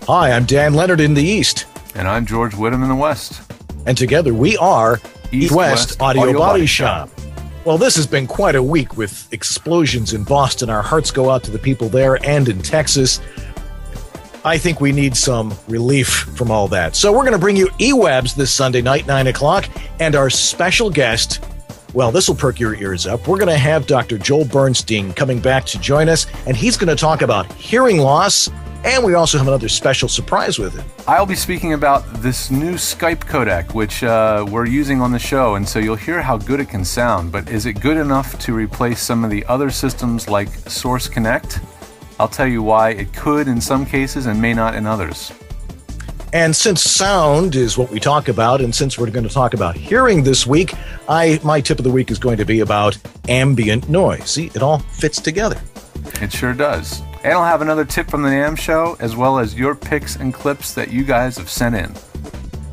Hi, I'm Dan Leonard in the East. And I'm George Whittam in the West. And together we are East-West Audio Body Shop. Well, this has been quite a week with explosions in Boston. Our hearts go out to the people there and in Texas. I think we need some relief from all that. So we're going to bring you EWABS this Sunday night, 9 o'clock. And our special guest, well, this will perk your ears up. We're going to have Dr. Joel Bernstein coming back to join us. And he's going to talk about hearing loss. And we also have another special surprise with him. I'll be speaking about this new Skype codec, which we're using on the show, and so you'll hear how good it can sound. But is it good enough to replace some of the other systems like Source Connect? I'll tell you why it could in some cases and may not in others. And since sound is what we talk about, and since we're going to talk about hearing this week, my tip of the week is going to be about ambient noise. See, it all fits together. It sure does. And I'll have another tip from the NAMM show, as well as your picks and clips that you guys have sent in.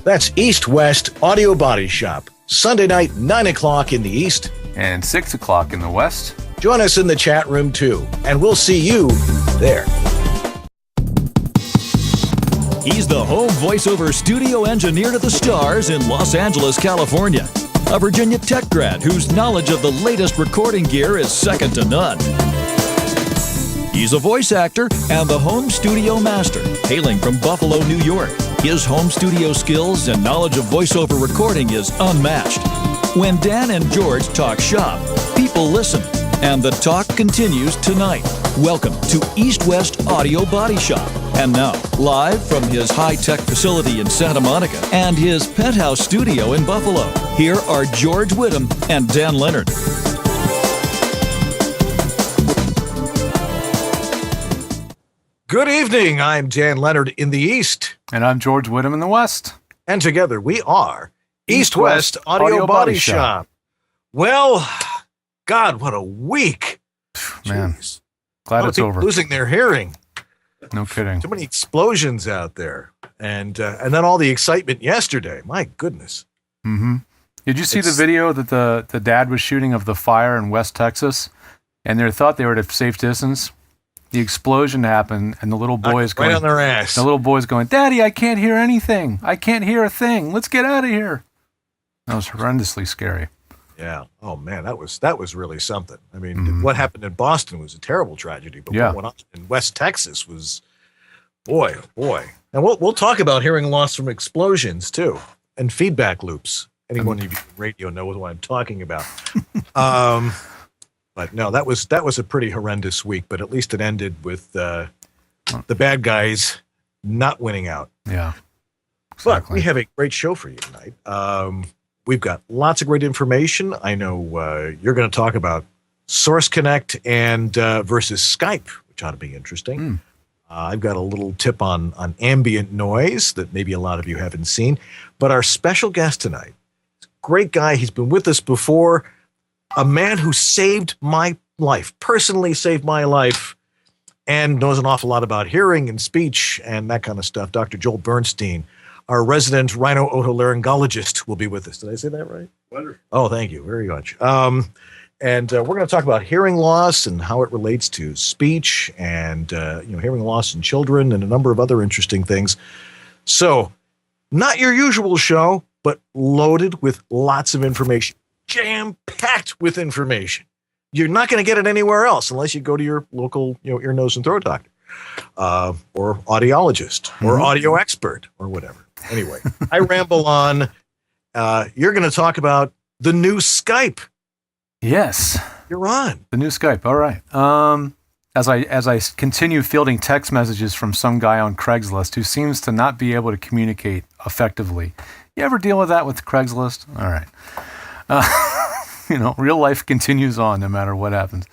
That's East-West Audio Body Shop, Sunday night, 9 o'clock in the East. And 6 o'clock in the West. Join us in the chat room, too, and we'll see you there. He's the home voiceover studio engineer to the stars in Los Angeles, California. A Virginia Tech grad whose knowledge of the latest recording gear is second to none. He's a voice actor and the home studio master, hailing from Buffalo, New York. His home studio skills and knowledge of voiceover recording is unmatched. When Dan and George talk shop, people listen, and the talk continues tonight. Welcome to East-West Audio Body Shop. And now, live from his high-tech facility in Santa Monica and his penthouse studio in Buffalo, here are George Whittam and Dan Leonard. Good evening. I'm Dan Leonard in the East. And I'm George Whittam in the West. And together we are East-West Audio Body Shop. Well, God, what a week. Man, Jeez. glad it's over. Losing their hearing. No kidding. Too many explosions out there. And then all the excitement yesterday. My goodness. Mm-hmm. Did you see the video that the dad was shooting of the fire in West Texas? And they thought they were at a safe distance. The explosion happened, and the little boy is going right on their ass. The little boy's going, "Daddy, I can't hear anything. I can't hear a thing. Let's get out of here." That was horrendously scary. Yeah. Oh man, that was really something. I mean, what happened in Boston was a terrible tragedy, but what went on in West Texas was, boy, oh boy. And we'll talk about hearing loss from explosions too, and feedback loops. Anyone of you in radio knows what I'm talking about. But no, that was a pretty horrendous week. But at least it ended with the bad guys not winning out. Yeah, exactly. But we have a great show for you tonight. We've got lots of great information. I know you're going to talk about Source Connect and versus Skype, which ought to be interesting. I've got a little tip on ambient noise that maybe a lot of you haven't seen. But our special guest tonight, great guy. He's been with us before. A man who saved my life, personally saved my life, and knows an awful lot about hearing and speech and that kind of stuff. Dr. Joel Bernstein, our resident rhino otolaryngologist, will be with us. Did I say that right? Wonderful. Oh, thank you very much. And we're going to talk about hearing loss and how it relates to speech and hearing loss in children and a number of other interesting things. So, not your usual show, but loaded with lots of information. Jam-packed with information. You're not going to get it anywhere else unless you go to your local, ear, nose, and throat doctor, or audiologist, or audio expert, or whatever. Anyway, I ramble on. You're going to talk about the new Skype. Yes, you're on the new Skype. All right. As I continue fielding text messages from some guy on Craigslist who seems to not be able to communicate effectively. You ever deal with that with Craigslist? All right. Real life continues on no matter what happens.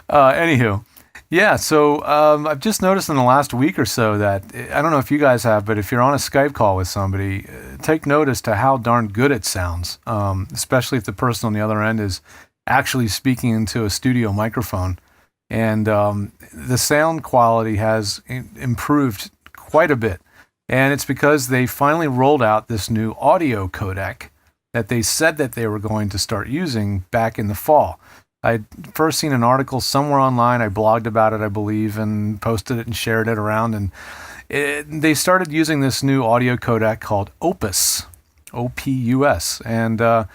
Anywho, so I've just noticed in the last week or so that, I don't know if you guys have, but if you're on a Skype call with somebody, take notice to how darn good it sounds, especially if the person on the other end is actually speaking into a studio microphone. And the sound quality has improved quite a bit. And it's because they finally rolled out this new audio codec that they said that they were going to start using back in the fall. I'd first seen an article somewhere online. I blogged about it, I believe, and posted it and shared it around. And they started using this new audio codec called Opus, OPUS. And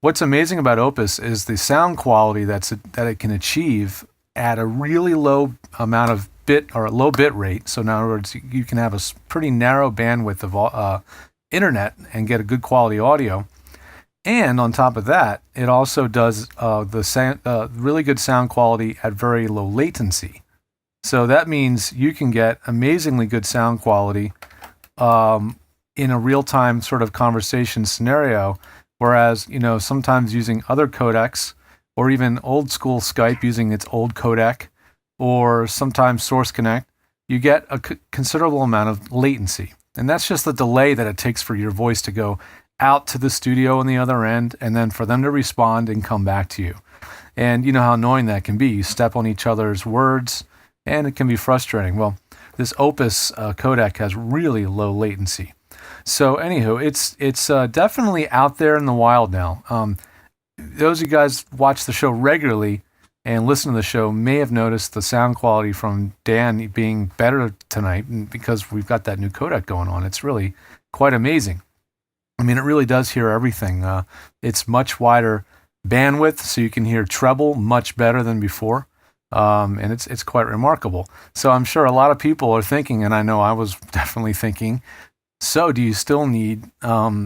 what's amazing about Opus is the sound quality that it can achieve at a really low amount of bit or a low bit rate. So in other words, you can have a pretty narrow bandwidth of internet and get a good quality audio. And on top of that, it also does really good sound quality at very low latency. So that means you can get amazingly good sound quality in a real-time sort of conversation scenario, whereas, sometimes using other codecs or even old school Skype using its old codec or sometimes Source Connect, you get a considerable amount of latency. And that's just the delay that it takes for your voice to go out to the studio on the other end and then for them to respond and come back to you. And you know how annoying that can be. You step on each other's words and it can be frustrating. Well, this Opus codec has really low latency. So anywho, it's definitely out there in the wild now. Those of you guys watch the show regularly and listen to the show may have noticed the sound quality from Dan being better tonight because we've got that new codec going on. It's really quite amazing. I mean, it really does hear everything. It's much wider bandwidth, so you can hear treble much better than before. And it's quite remarkable. So I'm sure a lot of people are thinking, and I know I was definitely thinking, so do you still need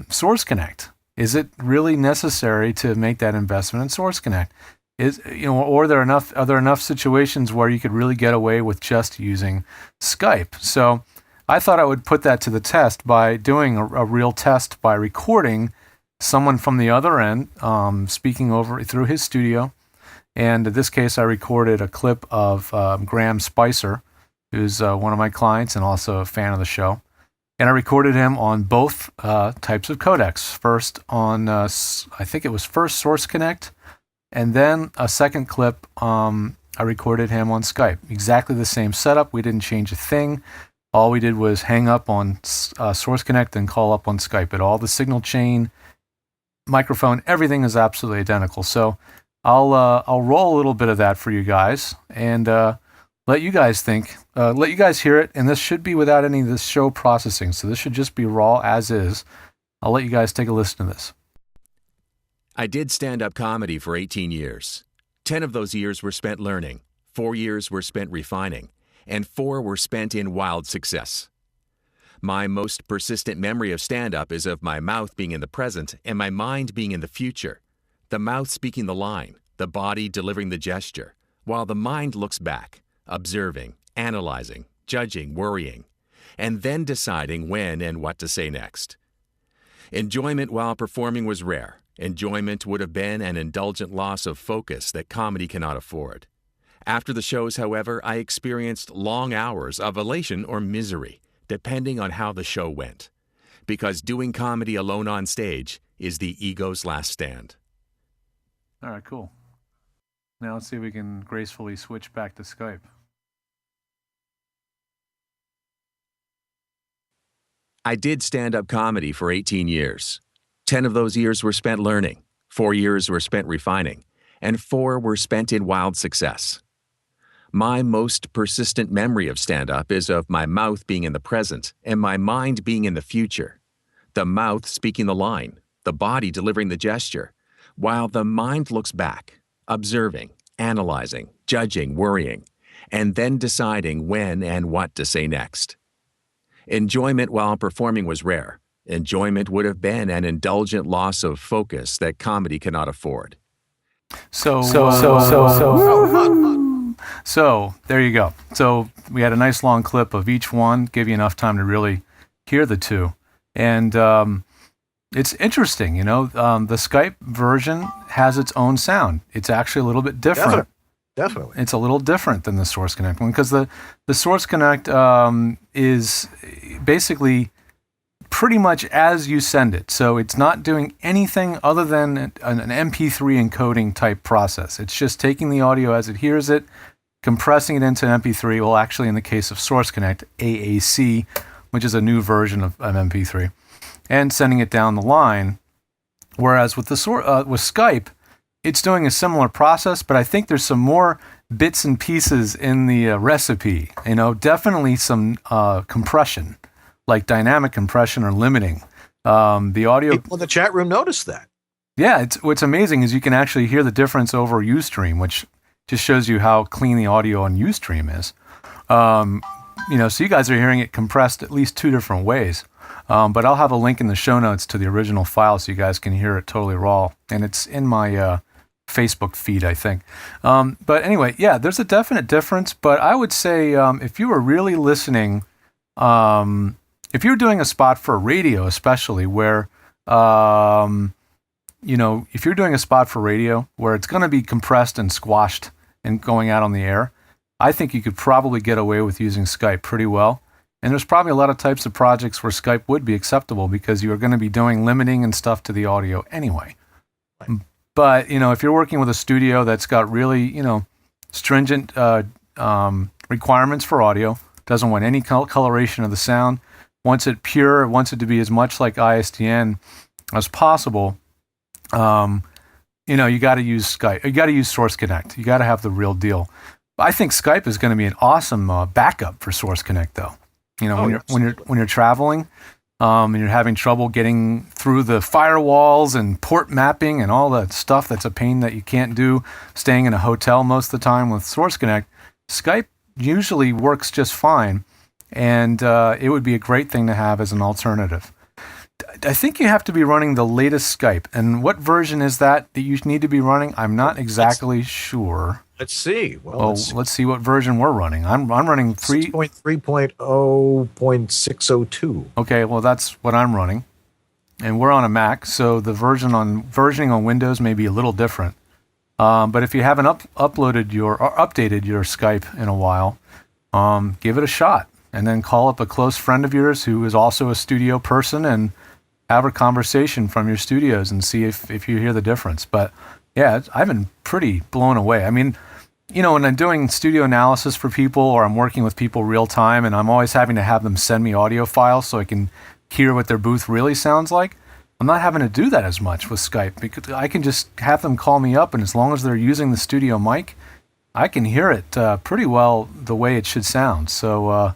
Source Connect? Is it really necessary to make that investment in Source Connect? Are there enough situations where you could really get away with just using Skype? So I thought I would put that to the test by doing a real test by recording someone from the other end speaking over through his studio. And in this case, I recorded a clip of Graham Spicer, who's one of my clients and also a fan of the show. And I recorded him on both types of codecs. First on, I think it was first Source Connect, and then a second clip, I recorded him on Skype. Exactly the same setup. We didn't change a thing. All we did was hang up on Source Connect and call up on Skype. But all the signal chain, microphone, everything is absolutely identical. So I'll roll a little bit of that for you guys and let you guys think, let you guys hear it. And this should be without any of this show processing. So this should just be raw as is. I'll let you guys take a listen to this. I did stand-up comedy for 18 years. 10 of those years were spent learning. 4 years were spent refining. And 4 were spent in wild success. My most persistent memory of stand-up is of my mouth being in the present and my mind being in the future. The mouth speaking the line, the body delivering the gesture, while the mind looks back, observing, analyzing, judging, worrying, and then deciding when and what to say next. Enjoyment while performing was rare. Enjoyment would have been an indulgent loss of focus that comedy cannot afford. After the shows, however, I experienced long hours of elation or misery, depending on how the show went. Because doing comedy alone on stage is the ego's last stand. All right, cool. Now let's see if we can gracefully switch back to Skype. I did stand-up comedy for 18 years. 10 of those years were spent learning, 4 years were spent refining, and 4 were spent in wild success. My most persistent memory of stand-up is of my mouth being in the present and my mind being in the future. The mouth speaking the line, the body delivering the gesture, while the mind looks back, observing, analyzing, judging, worrying, and then deciding when and what to say next. Enjoyment while performing was rare. Enjoyment would have been an indulgent loss of focus that comedy cannot afford. So there you go. So we had a nice long clip of each one, give you enough time to really hear the two. And it's interesting, the Skype version has its own sound. It's actually a little bit different. Definitely. It's a little different than the Source Connect one because the Source Connect is basically pretty much as you send it. So it's not doing anything other than an MP3 encoding type process. It's just taking the audio as it hears it, compressing it into an MP3. Well, actually, in the case of Source Connect, AAC, which is a new version of an MP3, and sending it down the line. Whereas with with Skype, it's doing a similar process, but I think there's some more bits and pieces in the recipe. Definitely some compression, like dynamic compression or limiting. The audio. People in the chat room noticed that. Yeah, what's amazing is you can actually hear the difference over Ustream, which just shows you how clean the audio on Ustream is. So you guys are hearing it compressed at least 2 different ways. But I'll have a link in the show notes to the original file so you guys can hear it totally raw. And it's in my Facebook feed, I think. But anyway, yeah, there's a definite difference. But I would say if you were really listening, if you're doing a spot for radio, especially where, if you're doing a spot for radio where it's going to be compressed and squashed and going out on the air, I think you could probably get away with using Skype pretty well. And there's probably a lot of types of projects where Skype would be acceptable because you're going to be doing limiting and stuff to the audio anyway. Right. But, if you're working with a studio that's got really, stringent requirements for audio, doesn't want any coloration of the sound, wants it pure, wants it to be as much like ISDN as possible, you got to use Skype. You got to use Source Connect. You got to have the real deal. I think Skype is going to be an awesome backup for Source Connect, though. When you're traveling, and you're having trouble getting through the firewalls and port mapping and all that stuff that's a pain that you can't do staying in a hotel most of the time with Source Connect, Skype usually works just fine, and it would be a great thing to have as an alternative. I think you have to be running the latest Skype, and what version is that you need to be running? I'm not exactly sure. Let's see. Well, let's see what version we're running. I'm running 3.3.0.602. Okay, well that's what I'm running, and we're on a Mac, so the versioning on Windows may be a little different. But if you haven't updated your Skype in a while, give it a shot, and then call up a close friend of yours who is also a studio person and have a conversation from your studios and see if you hear the difference. But yeah, I've been pretty blown away. I mean, when I'm doing studio analysis for people or I'm working with people real time and I'm always having to have them send me audio files so I can hear what their booth really sounds like, I'm not having to do that as much with Skype because I can just have them call me up, and as long as they're using the studio mic, I can hear it pretty well the way it should sound. So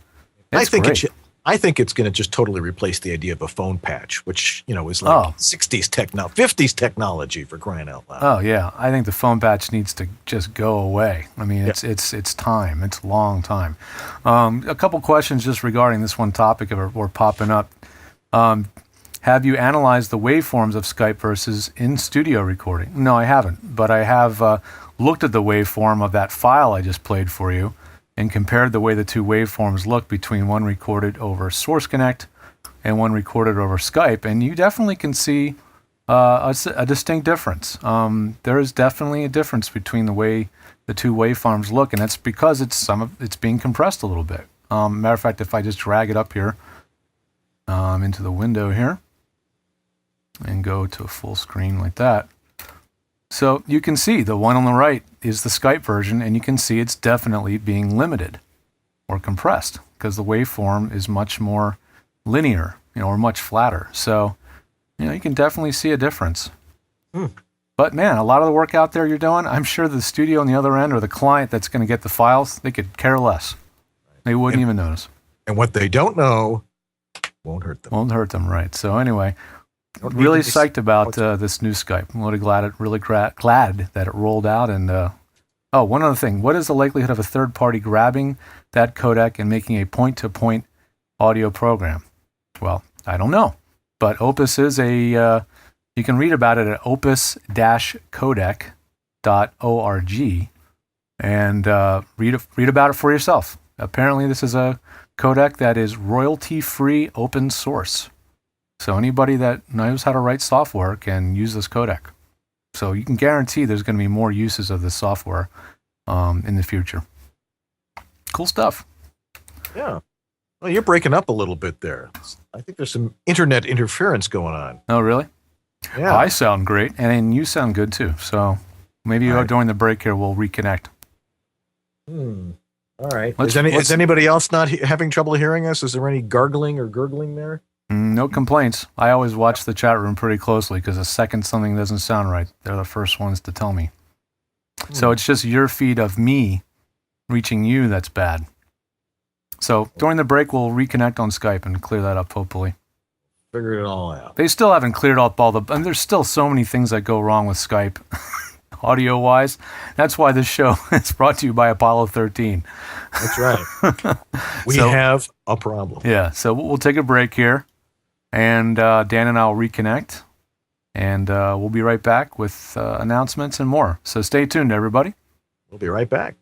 it's great. I think it's going to just totally replace the idea of a phone patch, which, is like 50s technology, for crying out loud. Oh, yeah. I think the phone patch needs to just go away. I mean, it's time. It's a long time. A couple questions just regarding this one topic were popping up. Have you analyzed the waveforms of Skype versus in-studio recording? No, I haven't. But I have looked at the waveform of that file I just played for you and compared the way the two waveforms look between one recorded over Source Connect and one recorded over Skype, and you definitely can see a distinct difference. There is definitely a difference between the way the two waveforms look, and that's because it's being compressed a little bit. Matter of fact, if I just drag it up here into the window here and go to a full screen like that, so you can see the one on the right is the Skype version, and you can see it's definitely being limited or compressed because the waveform is much more linear, or much flatter. So, you can definitely see a difference. But man, a lot of the work out there you're doing, I'm sure the studio on the other end or the client that's going to get the files, they could care less. They wouldn't even notice. And what they don't know won't hurt them. Won't hurt them, right. So anyway, really psyched about this new Skype. I'm really glad that it rolled out. And one other thing, what is the likelihood of a third party grabbing that codec and making a point-to-point audio program? Well, I don't know, but Opus is you can read about it at opus-codec.org and read about it for yourself. Apparently, this is a codec that is royalty-free open source. So anybody that knows how to write software can use this codec. So you can guarantee there's going to be more uses of this software in the future. Cool stuff. Yeah. Well, you're breaking up a little bit there. I think there's some internet interference going on. Oh, really? Yeah. I sound great, and you sound good too. So maybe during the break here, we'll reconnect. All right. Is anybody else not having trouble hearing us? Is there any gargling or gurgling there? No complaints. I always watch the chat room pretty closely because the second something doesn't sound right, they're the first ones to tell me. So it's just your feed of me reaching you that's bad. So during the break, we'll reconnect on Skype and clear that up, hopefully. Figure it all out. They still haven't cleared up and there's still so many things that go wrong with Skype, audio-wise. That's why this show is brought to you by Apollo 13. That's right. We have a problem. Yeah, so we'll take a break here, and Dan and I will reconnect, and we'll be right back with announcements and more. So stay tuned, everybody. We'll be right back.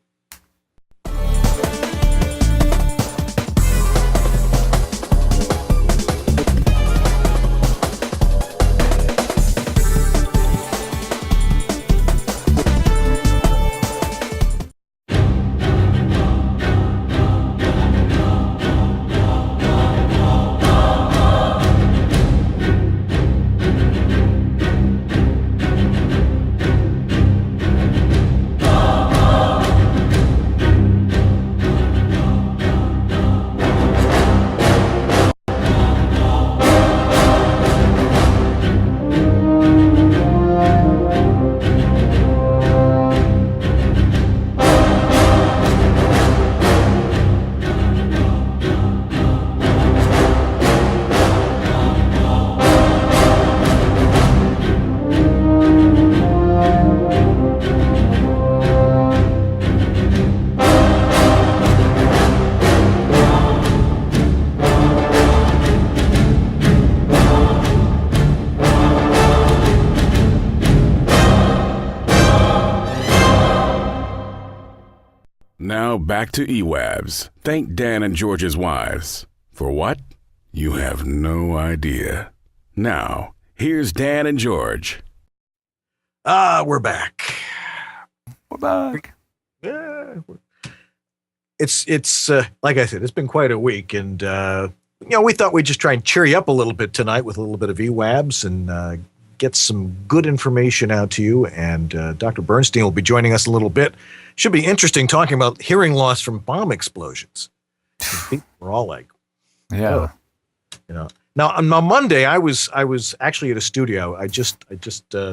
Now back to EWABS. Thank Dan and George's wives. For what? You have no idea. Now, here's Dan and George. We're back. We're back. It's like I said, it's been quite a week, and we thought we'd just try and cheer you up a little bit tonight with a little bit of EWABS and get some good information out to you. And Dr. Bernstein will be joining us a little bit. Should be interesting talking about hearing loss from bomb explosions. We're all like, yeah, Now on Monday, I was actually at a studio. I just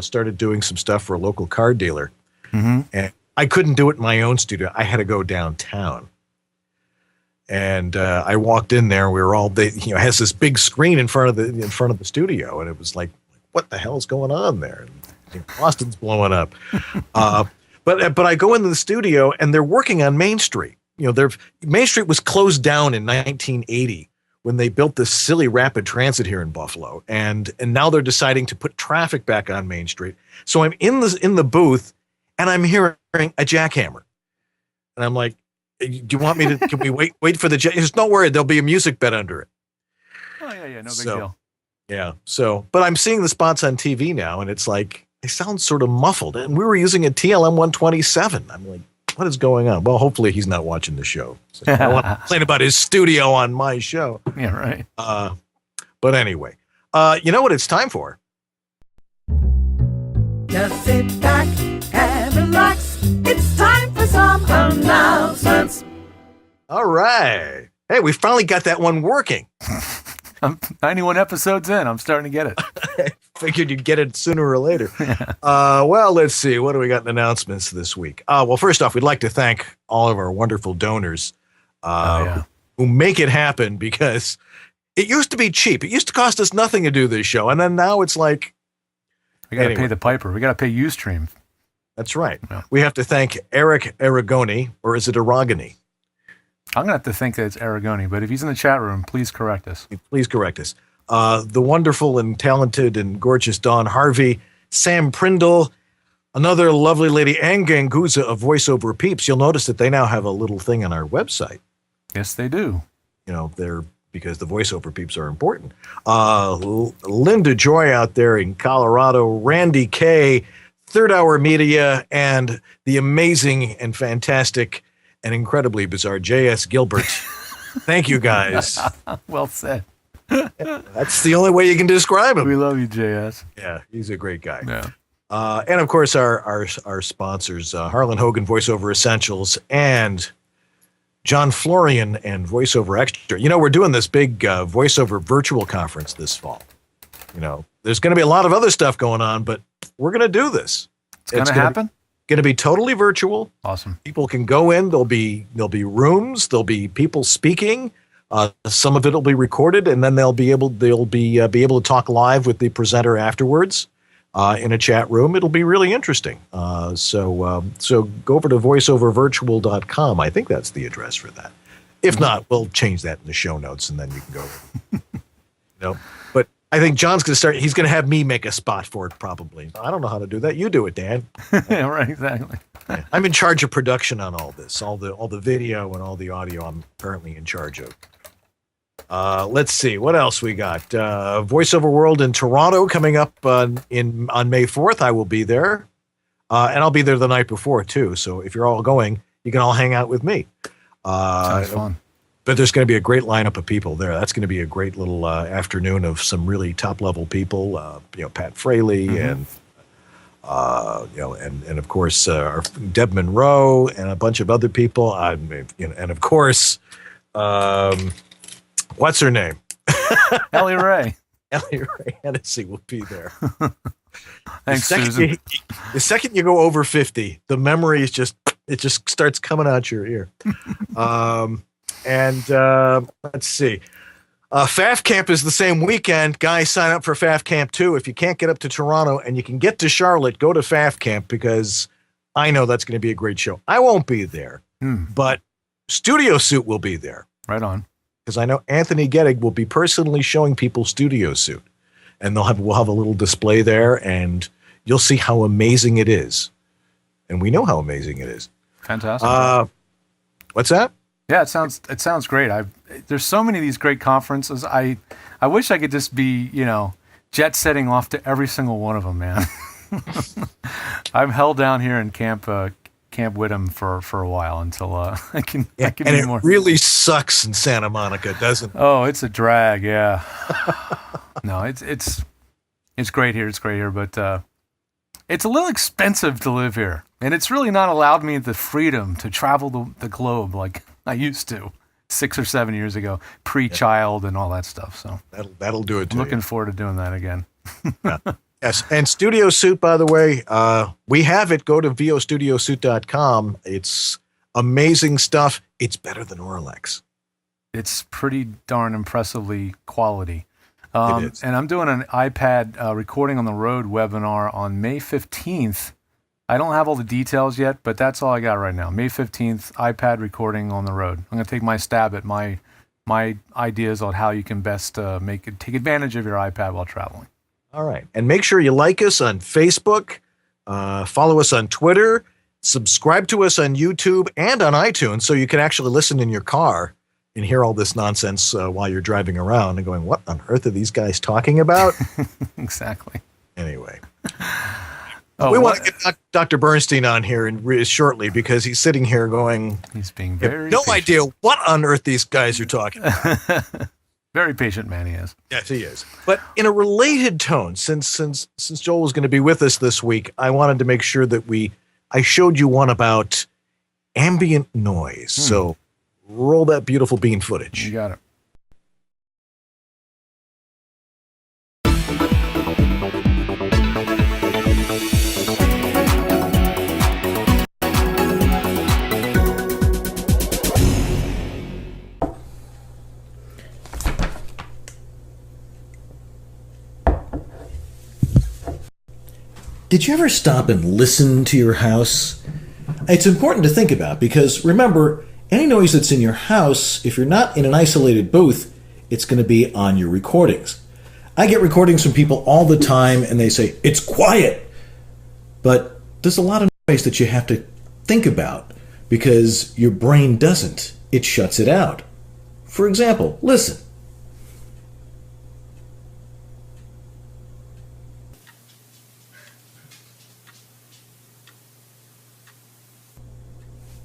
started doing some stuff for a local car dealer, and I couldn't do it in my own studio. I had to go downtown, and I walked in there. We were all, it has this big screen in front of the studio, and it was like, what the hell is going on there? And Boston's blowing up. But I go into the studio, and they're working on Main Street. Main Street was closed down in 1980 when they built this silly rapid transit here in Buffalo, and now they're deciding to put traffic back on Main Street. So I'm in the booth, and I'm hearing a jackhammer, and I'm like, "Do you want me to? Can we wait for the jack? Just don't worry, there'll be a music bed under it." Oh yeah, no big deal. Yeah. So, but I'm seeing the spots on TV now, and it's like they sound sort of muffled. And we were using a TLM 127. I'm like, what is going on? Well, hopefully he's not watching the show. So I don't want to complain about his studio on my show. Yeah, right. But anyway, you know what it's time for? Just sit back and relax. It's time for some announcements. All right. Hey, we finally got that one working. I'm 91 episodes in. I'm starting to get it. I figured you'd get it sooner or later. Well, let's see. What do we got in announcements this week? Well, first off, we'd like to thank all of our wonderful donors who make it happen, because it used to be cheap. It used to cost us nothing to do this show. And then now it's like, we got to pay the piper. We got to pay Ustream. That's right. Yeah. We have to thank Eric Aragoni, or is it Aragoni? I'm going to have to think that it's Aragoni, but if he's in the chat room, please correct us. Please correct us. The wonderful and talented and gorgeous Dawn Harvey, Sam Prindle, another lovely lady, Ann Ganguza of VoiceOver Peeps. You'll notice that they now have a little thing on our website. Yes, they do. Because the VoiceOver Peeps are important. Linda Joy out there in Colorado, Randy K, Third Hour Media, and the amazing and fantastic and incredibly bizarre J.S. Gilbert. Thank you, guys. Well said. That's the only way you can describe him. We love you, J.S. Yeah, he's a great guy. Yeah. And of course, our sponsors, Harlan Hogan, VoiceOver Essentials, and John Florian and VoiceOver Extra. We're doing this big VoiceOver virtual conference this fall. There's going to be a lot of other stuff going on, but we're going to do this. It's going to happen? going to be totally virtual. Awesome. People can go in. There'll be rooms. There'll be people speaking. Some of it will be recorded, and then they'll be able to talk live with the presenter afterwards in a chat room. It'll be really interesting. So go over to voiceovervirtual.com. I think that's the address for that. If not, we'll change that in the show notes, and then you can go. But I think John's going to start. He's going to have me make a spot for it, probably. I don't know how to do that. You do it, Dan. Yeah, right. Exactly. Yeah. I'm in charge of production on all this, all the video and all the audio. I'm currently in charge of. Let's see what else we got. Voiceover World in Toronto coming up on May 4th. I will be there, and I'll be there the night before too. So if you're all going, you can all hang out with me. Sounds fun. But there's going to be a great lineup of people there. That's going to be a great little afternoon of some really top level people. Pat Fraley and and of course Deb Monroe and a bunch of other people. And of course, what's her name? Ellie Ray. Ellie Ray Hennessy will be there. Thanks, Susan. The second you go over 50, the memory is just starts coming out your ear. Let's see. FAF Camp is the same weekend. Guys, sign up for FAF Camp too. If you can't get up to Toronto and you can get to Charlotte, go to FAF Camp because I know that's going to be a great show. I won't be there, but Studio Suit will be there. Right on. Because I know Anthony Gettig will be personally showing people Studio Suit, and we'll have a little display there, and you'll see how amazing it is. And we know how amazing it is. Fantastic. What's that? Yeah, it sounds great. There's so many of these great conferences. I wish I could just be, jet setting off to every single one of them, man. I'm held down here in Camp Whittam for a while until I can and be more. It really sucks in Santa Monica, doesn't it? Oh, it's a drag, yeah. No, it's great here. It's great here, but it's a little expensive to live here, and it's really not allowed me the freedom to travel the globe like I used to 6 or 7 years ago, pre-child and all that stuff. So that'll do it. I'm looking forward to doing that again. Yeah. Yes, and Studio Suit, by the way, we have it. Go to vostudiosuit.com. It's amazing stuff. It's better than Orlex. It's pretty darn impressively quality. It is. And I'm doing an iPad recording on the road webinar on May 15th. I don't have all the details yet, but that's all I got right now. May 15th, iPad recording on the road. I'm going to take my stab at my ideas on how you can best take advantage of your iPad while traveling. All right. And make sure you like us on Facebook, follow us on Twitter, subscribe to us on YouTube and on iTunes so you can actually listen in your car and hear all this nonsense while you're driving around and going, what on earth are these guys talking about? Exactly. Anyway. We want to get Dr. Bernstein on here shortly because he's sitting here going, he's being very no patient. idea what on earth these guys are talking about. Very patient man he is. Yes, he is. But in a related tone, since Joel was going to be with us this week, I wanted to make sure that I showed you one about ambient noise. So roll that beautiful bean footage. You got it. Did you ever stop and listen to your house? It's important to think about because, remember, any noise that's in your house, if you're not in an isolated booth, it's going to be on your recordings. I get recordings from people all the time and they say, it's quiet. But there's a lot of noise that you have to think about because your brain doesn't. It shuts it out. For example, listen.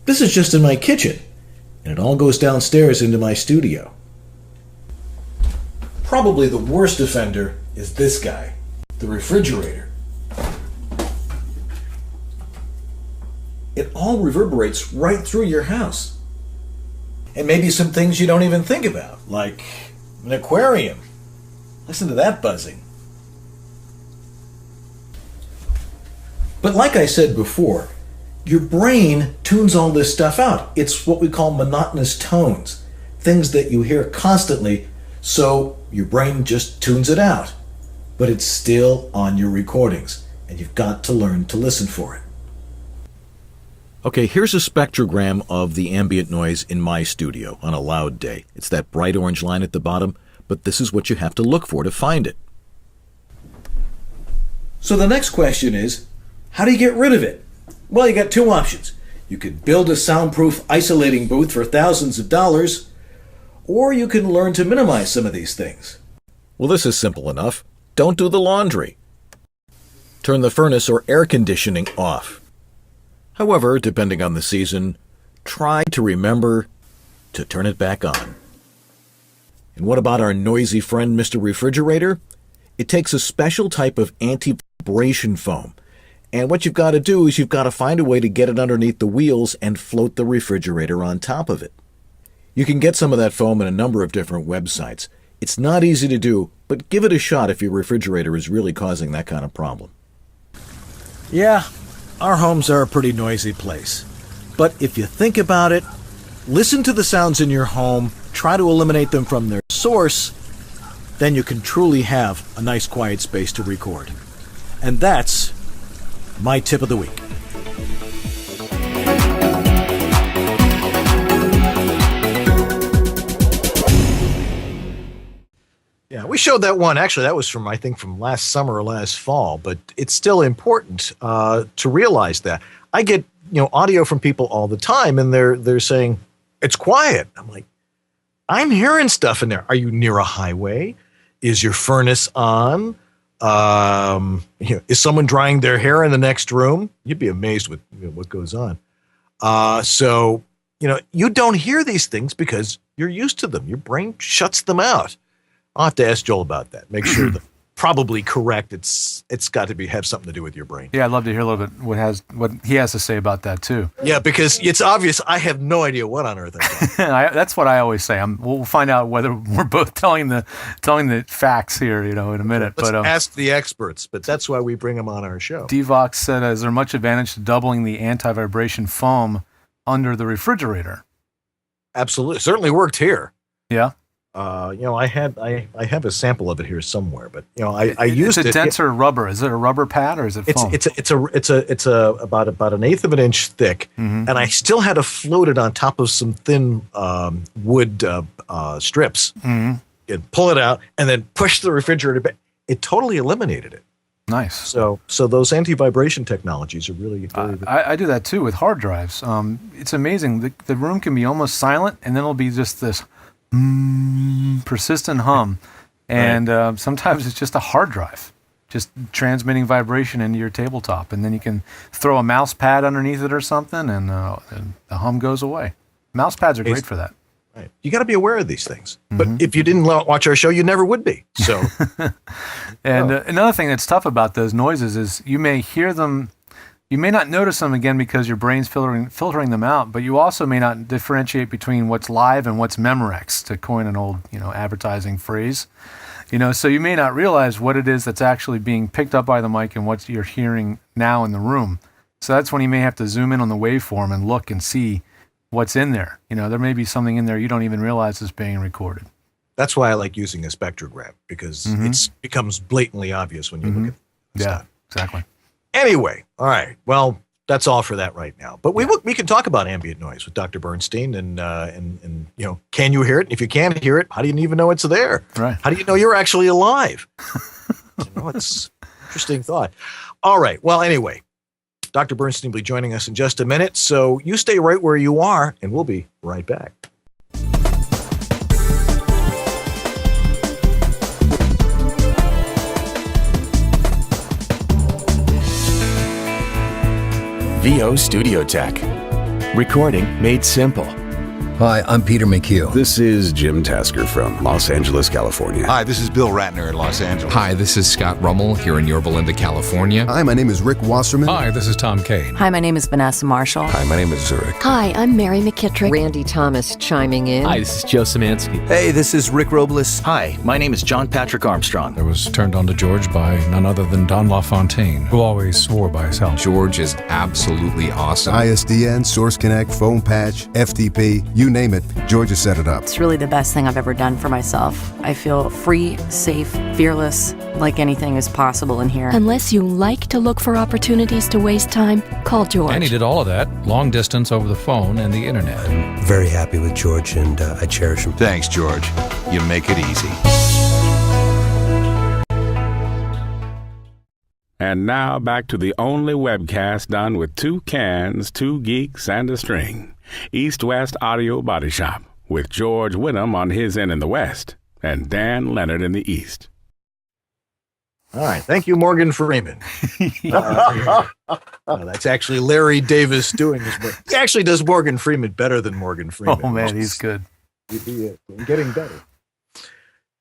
This is just in my kitchen, and it all goes downstairs into my studio. Probably the worst offender is this guy, the refrigerator. It all reverberates right through your house. And maybe some things you don't even think about, like an aquarium. Listen to that buzzing. But like I said before, your brain tunes all this stuff out. It's what we call monotonous tones, things that you hear constantly, so your brain just tunes it out. But it's still on your recordings, and you've got to learn to listen for it. Okay, here's a spectrogram of the ambient noise in my studio on a loud day. It's that bright orange line at the bottom, but this is what you have to look for to find it. So the next question is, how do you get rid of it? Well, you got two options. You could build a soundproof isolating booth for thousands of dollars, or you can learn to minimize some of these things. Well, this is simple enough. Don't do the laundry. Turn the furnace or air conditioning off. However, depending on the season, try to remember to turn it back on. And what about our noisy friend, Mr. Refrigerator? It takes a special type of anti-vibration foam. And what you've got to do is you've got to find a way to get it underneath the wheels and float the refrigerator on top of it. You can get some of that foam in a number of different websites. It's not easy to do, but give it a shot if your refrigerator is really causing that kind of problem. Yeah, our homes are a pretty noisy place. But if you think about it, listen to the sounds in your home, try to eliminate them from their source, then you can truly have a nice quiet space to record. And that's my tip of the week. Yeah, we showed that one. Actually, that was from, I think, from last summer or last fall, but it's still important to realize that. I get, audio from people all the time, and they're saying, it's quiet. I'm like, I'm hearing stuff in there. Are you near a highway? Is your furnace on? Is someone drying their hair in the next room? You'd be amazed with what goes on. So, you don't hear these things because you're used to them. Your brain shuts them out. I'll have to ask Joel about that. Make sure that probably correct. It's got to have something to do with your brain. Yeah, I'd love to hear a little bit what he has to say about that too. Yeah, because it's obvious I have no idea what on earth I'm talking. That's what I always say. We'll find out whether we're both telling the facts here, in a minute. Let's ask the experts, but that's why we bring them on our show. Devox said, is there much advantage to doubling the anti-vibration foam under the refrigerator? Absolutely. Certainly worked here. Yeah. I have a sample of it here somewhere, but I used it. It's a denser rubber. Is it a rubber pad or is it foam? It's about an eighth of an inch thick, and I still had to float it on top of some thin wood strips, and pull it out, and then push the refrigerator back. It totally eliminated it. Nice. So those anti-vibration technologies are really very I do that too with hard drives. It's amazing. The room can be almost silent, and then it'll be just this persistent hum, and sometimes it's just a hard drive just transmitting vibration into your tabletop, and then you can throw a mouse pad underneath it or something, and the hum goes away. Mouse pads are great for that. Right. You got to be aware of these things, but if you didn't watch our show, you never would be. So and another thing that's tough about those noises is you may hear them. You may not notice them again because your brain's filtering them out, but you also may not differentiate between what's live and what's Memorex, to coin an old, advertising phrase. So you may not realize what it is that's actually being picked up by the mic and what you're hearing now in the room. So that's when you may have to zoom in on the waveform and look and see what's in there. There may be something in there you don't even realize is being recorded. That's why I like using a spectrograph, because it becomes blatantly obvious when you look at stuff. Exactly. Anyway, all right. Well, that's all for that right now. But we can talk about ambient noise with Dr. Bernstein, and can you hear it? And if you can't hear it, how do you even know it's there? Right. How do you know you're actually alive? It's an interesting thought. All right. Well, anyway, Dr. Bernstein will be joining us in just a minute, so you stay right where you are, and we'll be right back. VO Studio Tech. Recording made simple. Hi, I'm Peter McHugh. This is Jim Tasker from Los Angeles, California. Hi, this is Bill Ratner in Los Angeles. Hi, this is Scott Rummel here in Yorba Linda, California. Hi, my name is Rick Wasserman. Hi, this is Tom Kane. Hi, my name is Vanessa Marshall. Hi, my name is Zurich. Hi, I'm Mary McKittrick. Randy Thomas chiming in. Hi, this is Joe Szymanski. Hey, this is Rick Robles. Hi, my name is John Patrick Armstrong. I was turned on to George by none other than Don LaFontaine, who always swore by his health. George is absolutely awesome. ISDN, Source Connect, Phone Patch, FTP, you name it, George has set it up. It's really the best thing I've ever done for myself. I feel free, safe, fearless, like anything is possible in here. Unless you like to look for opportunities to waste time, call George. And he did all of that, long distance over the phone and the internet. I'm very happy with George, and I cherish him. Thanks, George. You make it easy. And now back to the only webcast done with 2 cans, 2 geeks, and a string. East West Audio Body Shop, with George Whittam on his end in the West and Dan Leonard in the East. All right. Thank you, Morgan Freeman. That's actually Larry Davis doing his work. He actually does Morgan Freeman better than Morgan Freeman. Oh, man, he's good. Getting better.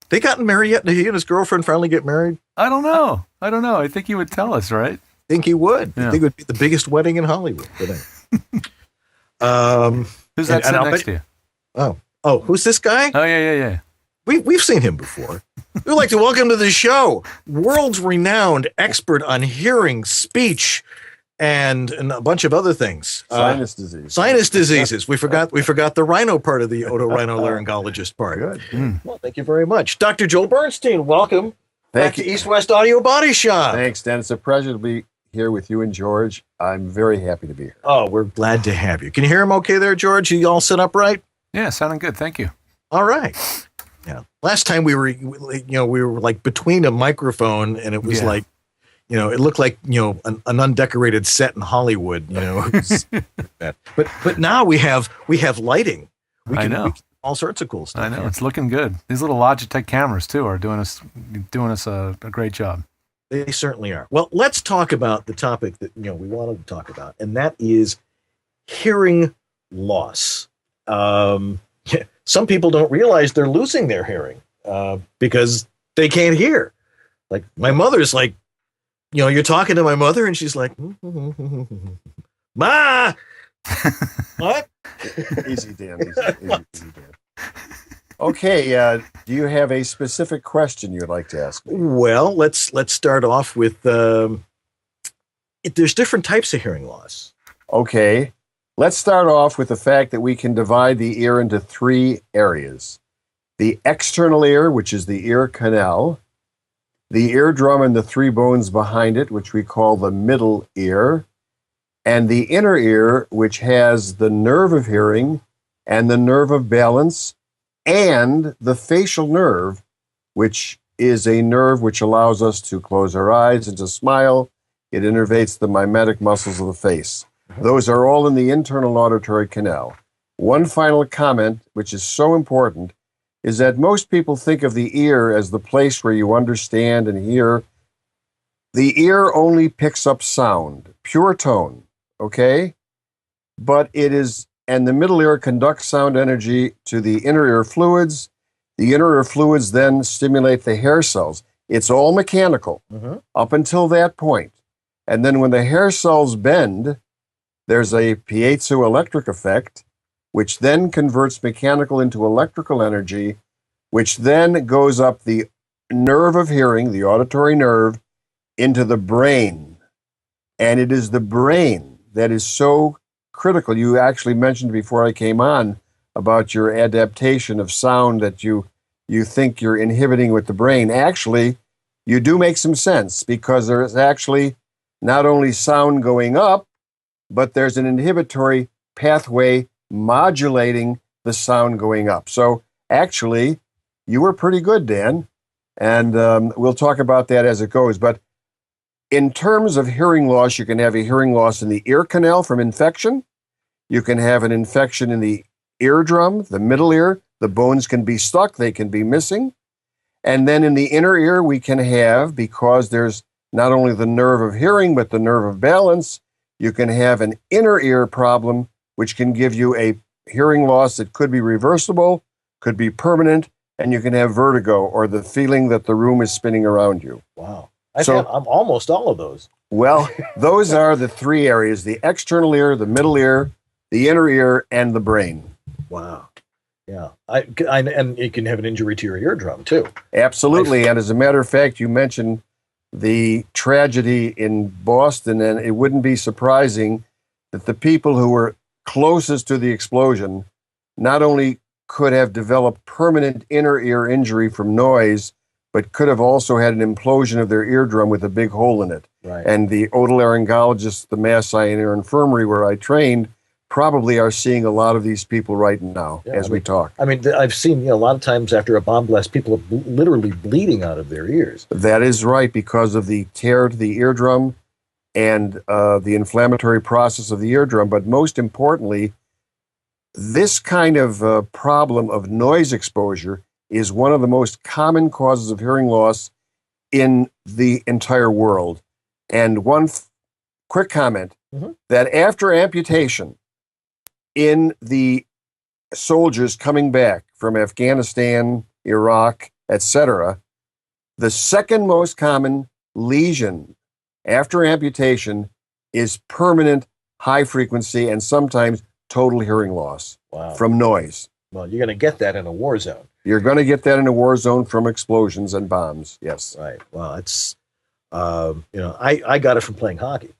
They gotten married yet? Did he and his girlfriend finally get married? I don't know. I think he would tell us, right? I think he would. Yeah. I think it would be the biggest wedding in Hollywood. Who's that sitting next to you? Oh, who's this guy? Oh, yeah. We've seen him before. We'd like to welcome to the show world's renowned expert on hearing, speech, and a bunch of other things. Sinus disease. Sinus diseases. We forgot the rhino part of the otolaryngologist part. Good. Well, thank you very much. Dr. Joel Bernstein, welcome back you. to East West Audio Body Shop. Thanks, Dan. It's a pleasure to be here with you and George. I'm very happy to be here. Oh, we're glad to have you. Can you hear him okay there, George? You all set up right? Yeah, sounding good. Thank you. All right. Yeah. Last time we were like between a microphone, and it was like, it looked like, an undecorated set in Hollywood, It was but now we have lighting. We can all sorts of cool stuff. I know. It's looking good. These little Logitech cameras too are doing us a great job. They certainly are. Well, let's talk about the topic that we wanted to talk about, and that is hearing loss. Some people don't realize they're losing their hearing because they can't hear. Like my mother's like, you're talking to my mother and she's like, Ma, what? Easy, Dan. Easy, Dan. Okay. Do you have a specific question you'd like to ask me? Well, let's start off with there's different types of hearing loss. Okay. Let's start off with the fact that we can divide the ear into 3 areas. The external ear, which is the ear canal, the eardrum and the 3 bones behind it, which we call the middle ear, and the inner ear, which has the nerve of hearing and the nerve of balance, and the facial nerve, which is a nerve which allows us to close our eyes and to smile. It innervates the mimetic muscles of the face. Those are all in the internal auditory canal. One final comment, which is so important, is that most people think of the ear as the place where you understand and hear. The ear only picks up sound, pure tone, okay? But and the middle ear conducts sound energy to the inner ear fluids. The inner ear fluids then stimulate the hair cells. It's all mechanical up until that point. And then when the hair cells bend, there's a piezoelectric effect, which then converts mechanical into electrical energy, which then goes up the nerve of hearing, the auditory nerve, into the brain. And it is the brain that is so critical. You actually mentioned before I came on about your adaptation of sound that you think you're inhibiting with the brain. Actually, you do make some sense because there is actually not only sound going up, but there's an inhibitory pathway modulating the sound going up. So actually, you were pretty good, Dan, and we'll talk about that as it goes. But in terms of hearing loss, you can have a hearing loss in the ear canal from infection. You can have an infection in the eardrum, the middle ear. The bones can be stuck, they can be missing. And then in the inner ear, we can have, because there's not only the nerve of hearing, but the nerve of balance, you can have an inner ear problem, which can give you a hearing loss that could be reversible, could be permanent, and you can have vertigo or the feeling that the room is spinning around you. Wow. I'm almost all of those. Well, those are the three areas: the external ear, the middle ear, the inner ear, and the brain. Wow. Yeah. And you can have an injury to your eardrum, too. Absolutely. And as a matter of fact, you mentioned the tragedy in Boston, and it wouldn't be surprising that the people who were closest to the explosion not only could have developed permanent inner ear injury from noise, but could have also had an implosion of their eardrum with a big hole in it. Right. And the otolaryngologists at the Mass Eye and Ear Infirmary, where I trained, probably are seeing a lot of these people right now as we talk. I mean, I've seen a lot of times after a bomb blast, people are literally bleeding out of their ears. That is right, because of the tear to the eardrum and the inflammatory process of the eardrum. But most importantly, this kind of problem of noise exposure is one of the most common causes of hearing loss in the entire world. And one quick comment, that after amputation, in the soldiers coming back from Afghanistan, Iraq, etc., the second most common lesion after amputation is permanent high frequency and sometimes total hearing loss from noise. Well, you're going to get that in a war zone. You're going to get that in a war zone from explosions and bombs. Yes. Right. Well, it's, I got it from playing hockey.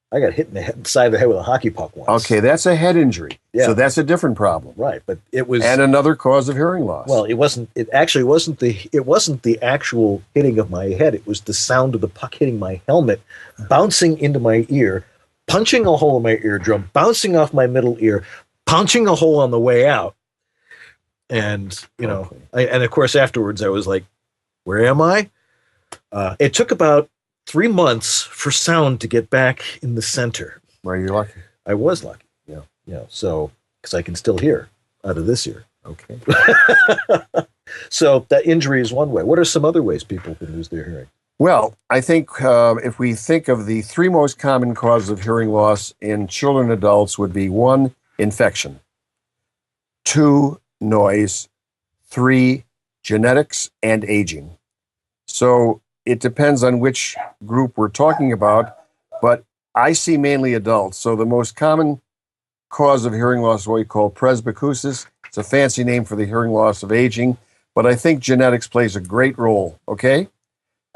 I got hit in the side of the head with a hockey puck once. Okay, that's a head injury. Yeah. So that's a different problem. Right, but it was, and another cause of hearing loss. Well, it wasn't the actual hitting of my head. It was the sound of the puck hitting my helmet, bouncing into my ear, punching a hole in my eardrum, bouncing off my middle ear, punching a hole on the way out. And, and of course afterwards I was like, where am I? It took about 3 months for sound to get back in the center. Were you lucky? I was lucky. Yeah. So, because I can still hear out of this ear. Okay. So that injury is one way. What are some other ways people can lose their hearing? Well, I think if we think of the three most common causes of hearing loss in children and adults would be 1, infection, 2, noise, 3, genetics, and aging. So it depends on which group we're talking about, but I see mainly adults. So the most common cause of hearing loss is what we call presbycusis. It's a fancy name for the hearing loss of aging, but I think genetics plays a great role, okay?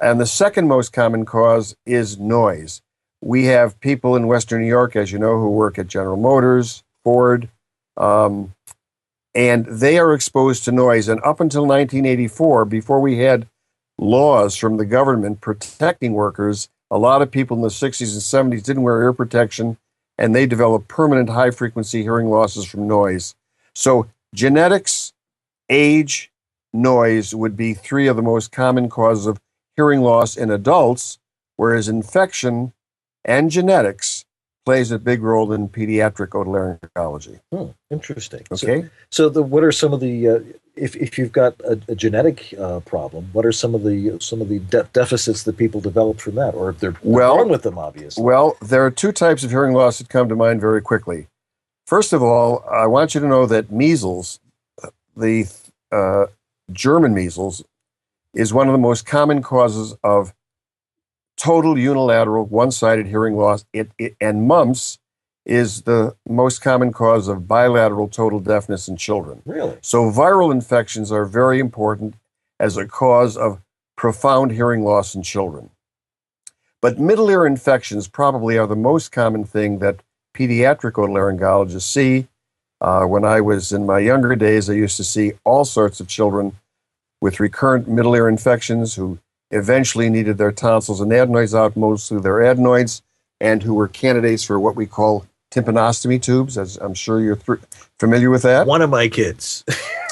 And the second most common cause is noise. We have people in Western New York, as you know, who work at General Motors, Ford, and they are exposed to noise. And up until 1984, before we had laws from the government protecting workers, a lot of people in the 60s and 70s didn't wear ear protection, and they developed permanent high-frequency hearing losses from noise. So genetics, age, noise would be 3 of the most common causes of hearing loss in adults, whereas infection and genetics plays a big role in pediatric otolaryngology. Interesting. Okay. So what are some of the if you've got a genetic problem, what are some of the deficits that people develop from that, or if they're born with them, obviously? Well, there are 2 types of hearing loss that come to mind very quickly. First of all, I want you to know that measles, the German measles, is one of the most common causes of total unilateral one-sided hearing loss. And mumps is the most common cause of bilateral total deafness in children. Really? So viral infections are very important as a cause of profound hearing loss in children. But middle ear infections probably are the most common thing that pediatric otolaryngologists see. When I was in my younger days, I used to see all sorts of children with recurrent middle ear infections who eventually needed their tonsils and adenoids out, mostly their adenoids, and who were candidates for what we call tympanostomy tubes, as I'm sure you're familiar with that. One of my kids.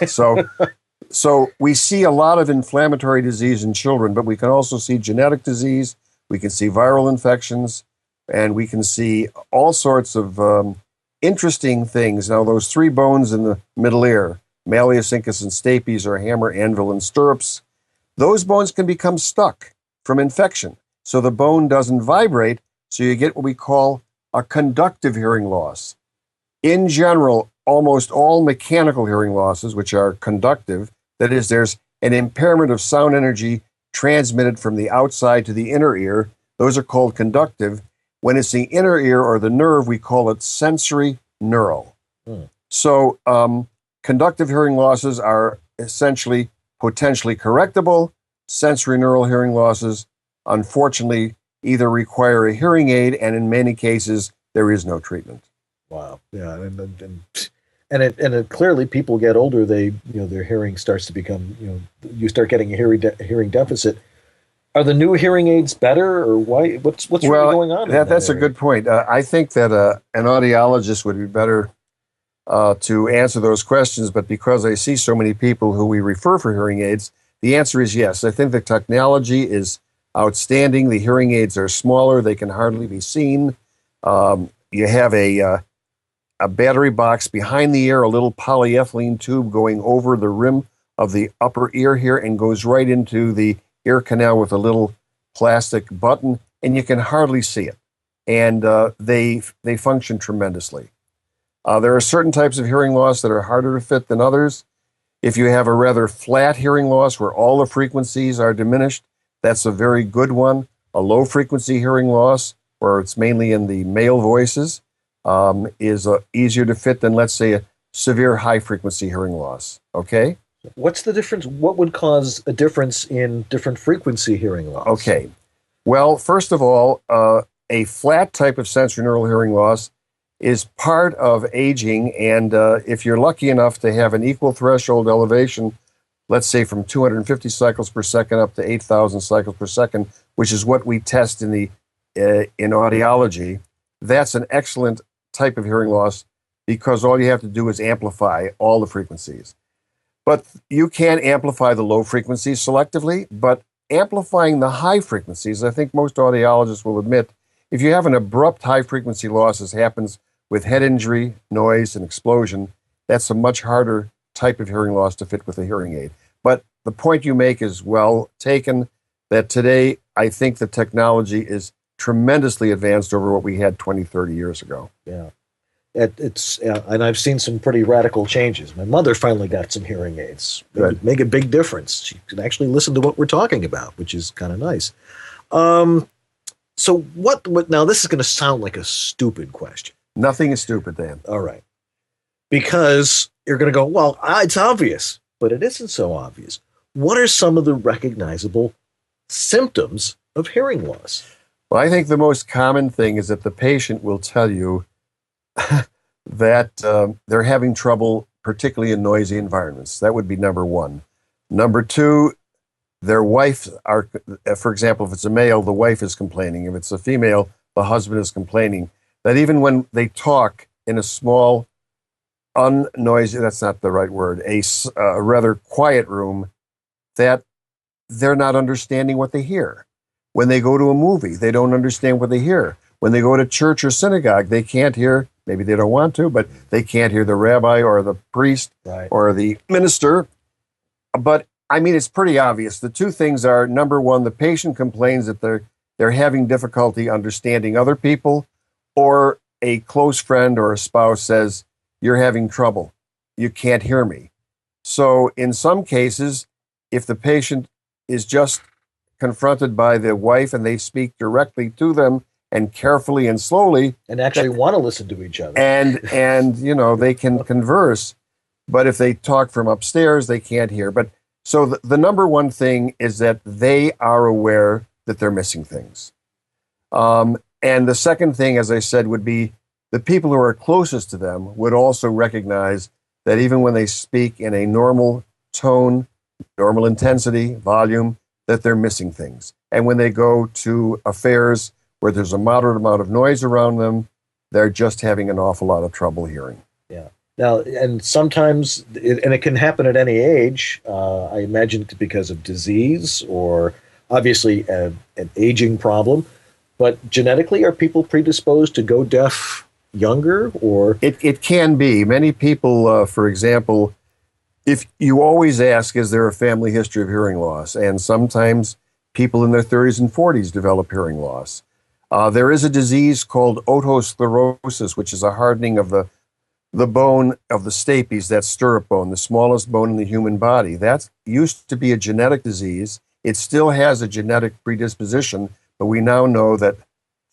So we see a lot of inflammatory disease in children, but we can also see genetic disease, we can see viral infections, and we can see all sorts of interesting things. Now, those 3 bones in the middle ear, malleus, incus, and stapes, or hammer, anvil, and stirrups, those bones can become stuck from infection. So the bone doesn't vibrate, so you get what we call a conductive hearing loss. In general, almost all mechanical hearing losses, which are conductive, that is, there's an impairment of sound energy transmitted from the outside to the inner ear, those are called conductive. When it's the inner ear or the nerve, we call it sensory neural. So conductive hearing losses are essentially potentially correctable. Sensory neural hearing losses, unfortunately, either require a hearing aid, and in many cases, there is no treatment. Wow. Yeah. And clearly people get older, their hearing starts to become, you start getting a hearing deficit. Are the new hearing aids better, or why? What's really going on? That's a good point. I think that an audiologist would be better to answer those questions, but because I see so many people who we refer for hearing aids, the answer is yes. I think the technology is outstanding. The hearing aids are smaller; they can hardly be seen. You have a battery box behind the ear, a little polyethylene tube going over the rim of the upper ear here, and goes right into the ear canal with a little plastic button, and you can hardly see it. And they function tremendously. There are certain types of hearing loss that are harder to fit than others. If you have a rather flat hearing loss where all the frequencies are diminished, that's a very good one. A low frequency hearing loss, where it's mainly in the male voices, is easier to fit than, let's say, a severe high frequency hearing loss. Okay? What's the difference? What would cause a difference in different frequency hearing loss? Okay. Well, first of all, a flat type of sensory neural hearing loss is part of aging, and if you're lucky enough to have an equal threshold elevation, let's say from 250 cycles per second up to 8,000 cycles per second, which is what we test in audiology, that's an excellent type of hearing loss because all you have to do is amplify all the frequencies. But you can amplify the low frequencies selectively, but amplifying the high frequencies, I think most audiologists will admit, if you have an abrupt high frequency loss, as happens with head injury, noise, and explosion, that's a much harder type of hearing loss to fit with a hearing aid. But the point you make is well taken, that today I think the technology is tremendously advanced over what we had 20, 30 years ago. Yeah. And I've seen some pretty radical changes. My mother finally got some hearing aids. Make a big difference. She can actually listen to what we're talking about, which is kind of nice. So what now this is going to sound like a stupid question. Nothing is stupid, Dan. All right. Because you're going to go, well, it's obvious, but it isn't so obvious. What are some of the recognizable symptoms of hearing loss? Well, I think the most common thing is that the patient will tell you that they're having trouble, particularly in noisy environments. That would be number one. Number two, their wife for example, if it's a male, the wife is complaining. If it's a female, the husband is complaining. That even when they talk in a small, unnoisy, that's not the right word, a rather quiet room, that they're not understanding what they hear. When they go to a movie, they don't understand what they hear. When they go to church or synagogue, they can't hear, maybe they don't want to, but they can't hear the rabbi or the priest or the minister. But I mean, it's pretty obvious. The two things are, number one, the patient complains that they're having difficulty understanding other people, or a close friend or a spouse says, you're having trouble. You can't hear me. So in some cases, if the patient is just confronted by the wife and they speak directly to them and carefully and slowly, and actually want to listen to each other, and they can converse, but if they talk from upstairs, they can't hear. But so the number one thing is that they are aware that they're missing things. And the second thing, as I said, would be the people who are closest to them would also recognize that even when they speak in a normal tone, normal intensity, volume, that they're missing things. And when they go to affairs where there's a moderate amount of noise around them, they're just having an awful lot of trouble hearing. Yeah. Now, and sometimes, it can happen at any age, I imagine because of disease or obviously an aging problem, but genetically, are people predisposed to go deaf younger, or? It can be. Many people, for example, if you always ask, is there a family history of hearing loss? And sometimes people in their 30s and 40s develop hearing loss. There is a disease called otosclerosis, which is a hardening of the the bone of the stapes, that stirrup bone, the smallest bone in the human body. That used to be a genetic disease. It still has a genetic predisposition, but we now know that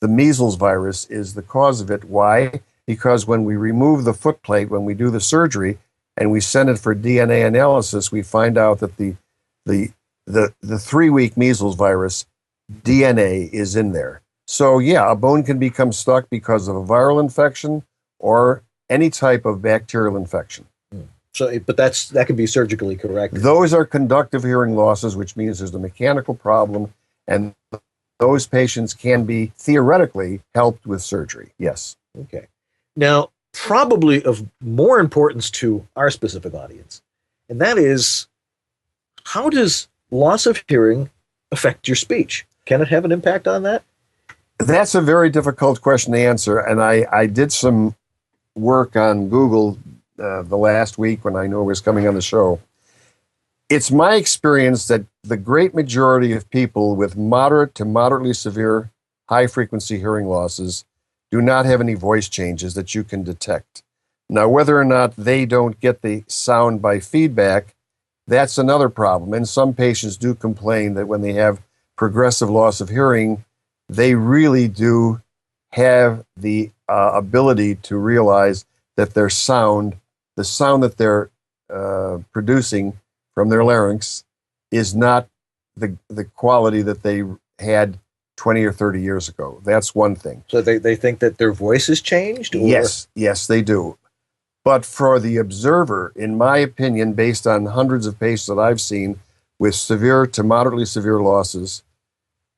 the measles virus is the cause of it. Why? Because when we remove the foot plate, when we do the surgery, and we send it for DNA analysis, we find out that the 3-week measles virus DNA is in there. So yeah, a bone can become stuck because of a viral infection or any type of bacterial infection. So, but that can be surgically corrected. Those are conductive hearing losses, which means there's a mechanical problem, and those patients can be theoretically helped with surgery. Yes. Okay. Now, probably of more importance to our specific audience, and that is, how does loss of hearing affect your speech? Can it have an impact on that? That's a very difficult question to answer, and I did some work on Google the last week when I knew I was coming on the show. It's my experience that the great majority of people with moderate to moderately severe high-frequency hearing losses do not have any voice changes that you can detect. Now, whether or not they don't get the sound by feedback, that's another problem. And some patients do complain that when they have progressive loss of hearing, they really do have the ability to realize that their sound, the sound that they're producing from their larynx, is not the quality that they had 20 or 30 years ago. That's one thing. So they think that their voice has changed? Or? Yes, they do. But for the observer, in my opinion, based on hundreds of patients that I've seen with severe to moderately severe losses,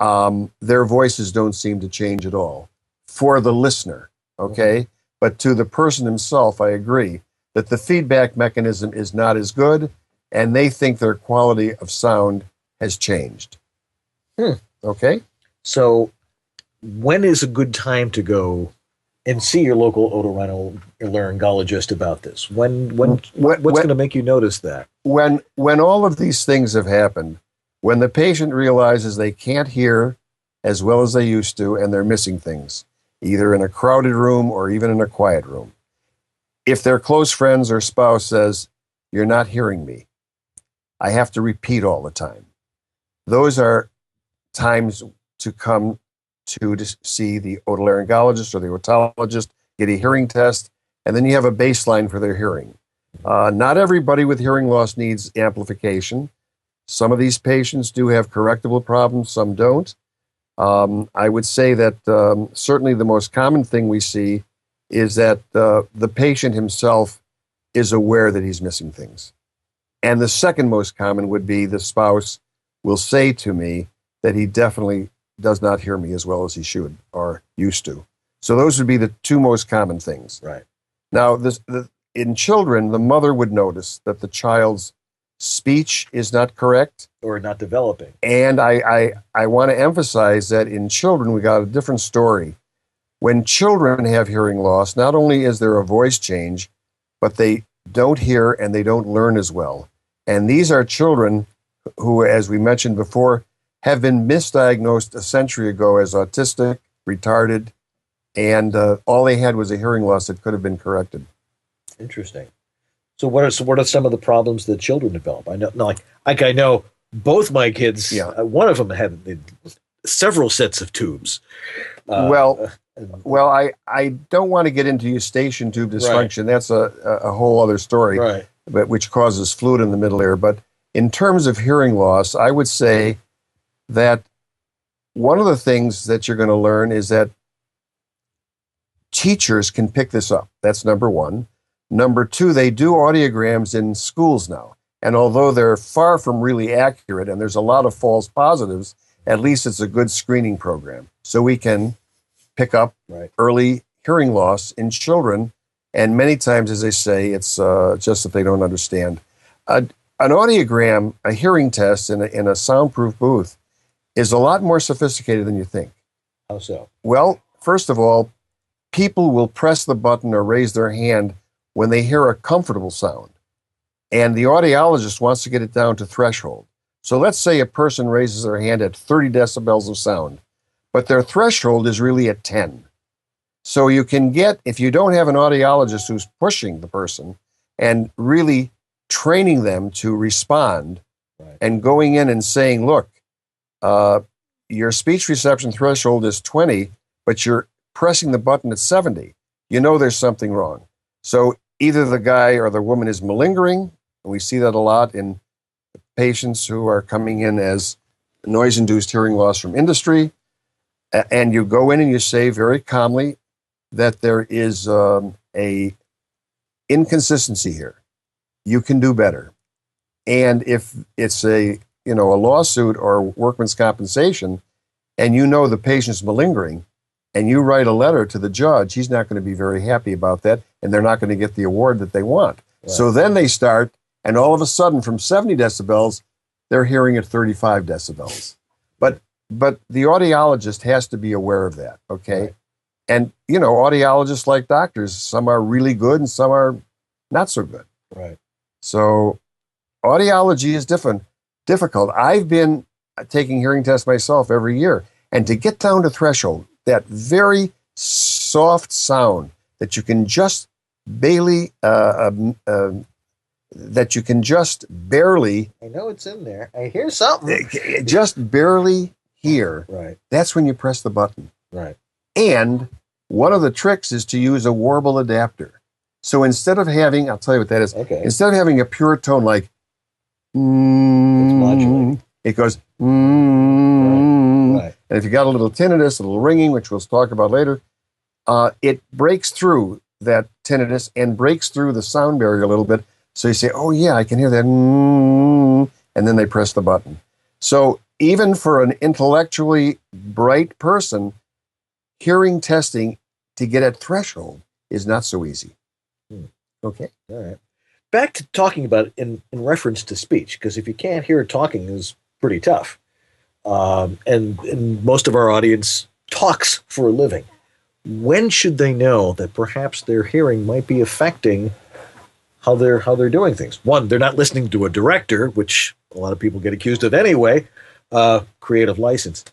their voices don't seem to change at all. For the listener, okay? Mm-hmm. But to the person himself, I agree that the feedback mechanism is not as good, and they think their quality of sound has changed. Okay? So when is a good time to go and see your local otolaryngologist about this? What's going to make you notice that? When all of these things have happened, when the patient realizes they can't hear as well as they used to and they're missing things, either in a crowded room or even in a quiet room. If their close friends or spouse says, "You're not hearing me," I have to repeat all the time. Those are times to come to see the otolaryngologist or the otologist, get a hearing test, and then you have a baseline for their hearing. Not everybody with hearing loss needs amplification. Some of these patients do have correctable problems, some don't. I would say that certainly the most common thing we see is that the patient himself is aware that he's missing things. And the second most common would be the spouse will say to me that he definitely does not hear me as well as he should or used to. So those would be the two most common things. Right. Now, in children, the mother would notice that the child's speech is not correct. Or not developing. And I want to emphasize that in children, we got a different story. When children have hearing loss, not only is there a voice change, but they don't hear and they don't learn as well. And these are children who, as we mentioned before, have been misdiagnosed a century ago as autistic, retarded, and all they had was a hearing loss that could have been corrected. Interesting. So what are some of the problems that children develop? I know, I know both my kids. Yeah. One of them had several sets of tubes. Well, I don't want to get into eustachian tube dysfunction. Right. That's a whole other story, right? But which causes fluid in the middle ear. But in terms of hearing loss, I would say that one of the things that you're going to learn is that teachers can pick this up. That's number one. Number two, they do audiograms in schools now. And although they're far from really accurate and there's a lot of false positives, at least it's a good screening program. So we can pick up early hearing loss in children. And many times, as they say, it's just that they don't understand. An audiogram, a hearing test in a soundproof booth, is a lot more sophisticated than you think. How so? Well, first of all, people will press the button or raise their hand when they hear a comfortable sound. And the audiologist wants to get it down to threshold. So let's say a person raises their hand at 30 decibels of sound, but their threshold is really at 10. So you can get, if you don't have an audiologist who's pushing the person and really training them to respond and going in and saying, look, your speech reception threshold is 20, but you're pressing the button at 70. You know there's something wrong. So either the guy or the woman is malingering, and we see that a lot in patients who are coming in as noise-induced hearing loss from industry, and you go in and you say very calmly that there is a inconsistency here. You can do better. And if it's a lawsuit or workman's compensation, and you know the patient's malingering, and you write a letter to the judge, he's not going to be very happy about that, and they're not going to get the award that they want. Right. So then they start, and all of a sudden, from 70 decibels, they're hearing at 35 decibels. But the audiologist has to be aware of that, okay? Right. And, audiologists like doctors, some are really good and some are not so good. Right. So audiology is difficult. I've been taking hearing tests myself every year, and to get down to threshold, that very soft sound that you can just barely, I know it's in there. I hear something. Just barely hear. Right. That's when you press the button. Right. And one of the tricks is to use a warble adapter. So instead of having, I'll tell you what that is. Okay. Instead of having a pure tone like, it's modulating. It goes, Right. And if you got a little tinnitus, a little ringing, which we'll talk about later, it breaks through that tinnitus and breaks through the sound barrier a little bit. So you say, oh yeah, I can hear that. And then they press the button. So even for an intellectually bright person, hearing testing to get at threshold is not so easy. Okay. All right. Back to talking about it in reference to speech, because if you can't hear talking is pretty tough. And most of our audience talks for a living. When should they know that perhaps their hearing might be affecting how they're doing things? One, they're not listening to a director, which a lot of people get accused of anyway, creative license.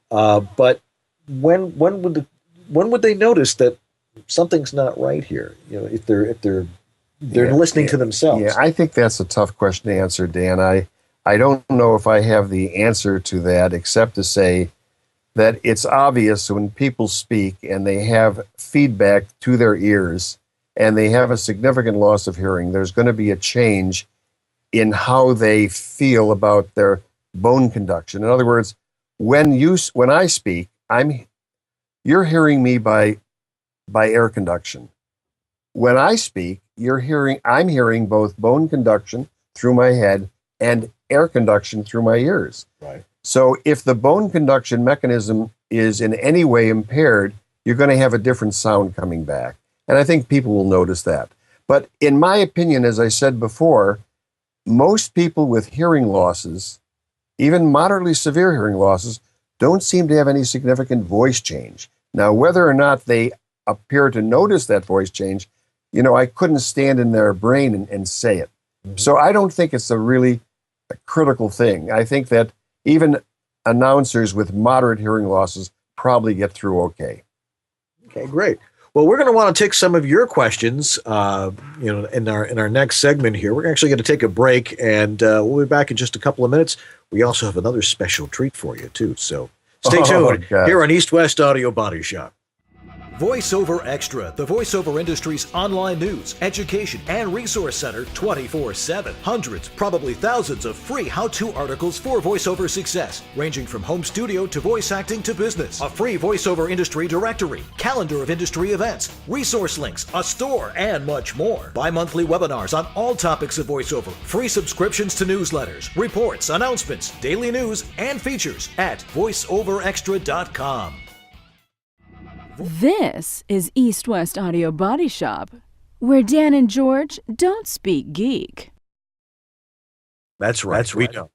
But when would they notice that something's not right here? If they're listening to themselves. Yeah, I think that's a tough question to answer, Dan. I don't know if I have the answer to that, except to say that it's obvious when people speak and they have feedback to their ears and they have a significant loss of hearing, there's going to be a change in how they feel about their bone conduction. In other words, when I speak, you're hearing me by air conduction. When I speak, I'm hearing both bone conduction through my head and air conduction through my ears. Right. So if the bone conduction mechanism is in any way impaired, you're going to have a different sound coming back. And I think people will notice that. But in my opinion, as I said before, most people with hearing losses, even moderately severe hearing losses, don't seem to have any significant voice change. Now, whether or not they appear to notice that voice change, I couldn't stand in their brain and say it. Mm-hmm. So I don't think it's a really critical thing. I think that even announcers with moderate hearing losses probably get through okay. Okay, great. Well, we're going to want to take some of your questions, in our next segment here. We're actually going to take a break, and we'll be back in just a couple of minutes. We also have another special treat for you, too. So stay tuned here on East West Audio Body Shop. VoiceOver Extra, the voiceover industry's online news, education, and resource center 24/7. Hundreds, probably thousands of free how-to articles for voiceover success, ranging from home studio to voice acting to business. A free voiceover industry directory, calendar of industry events, resource links, a store, and much more. Bi-monthly webinars on all topics of voiceover, free subscriptions to newsletters, reports, announcements, daily news, and features at voiceoverextra.com. This is East West Audio Body Shop, where Dan and George don't speak geek. That's right. We don't.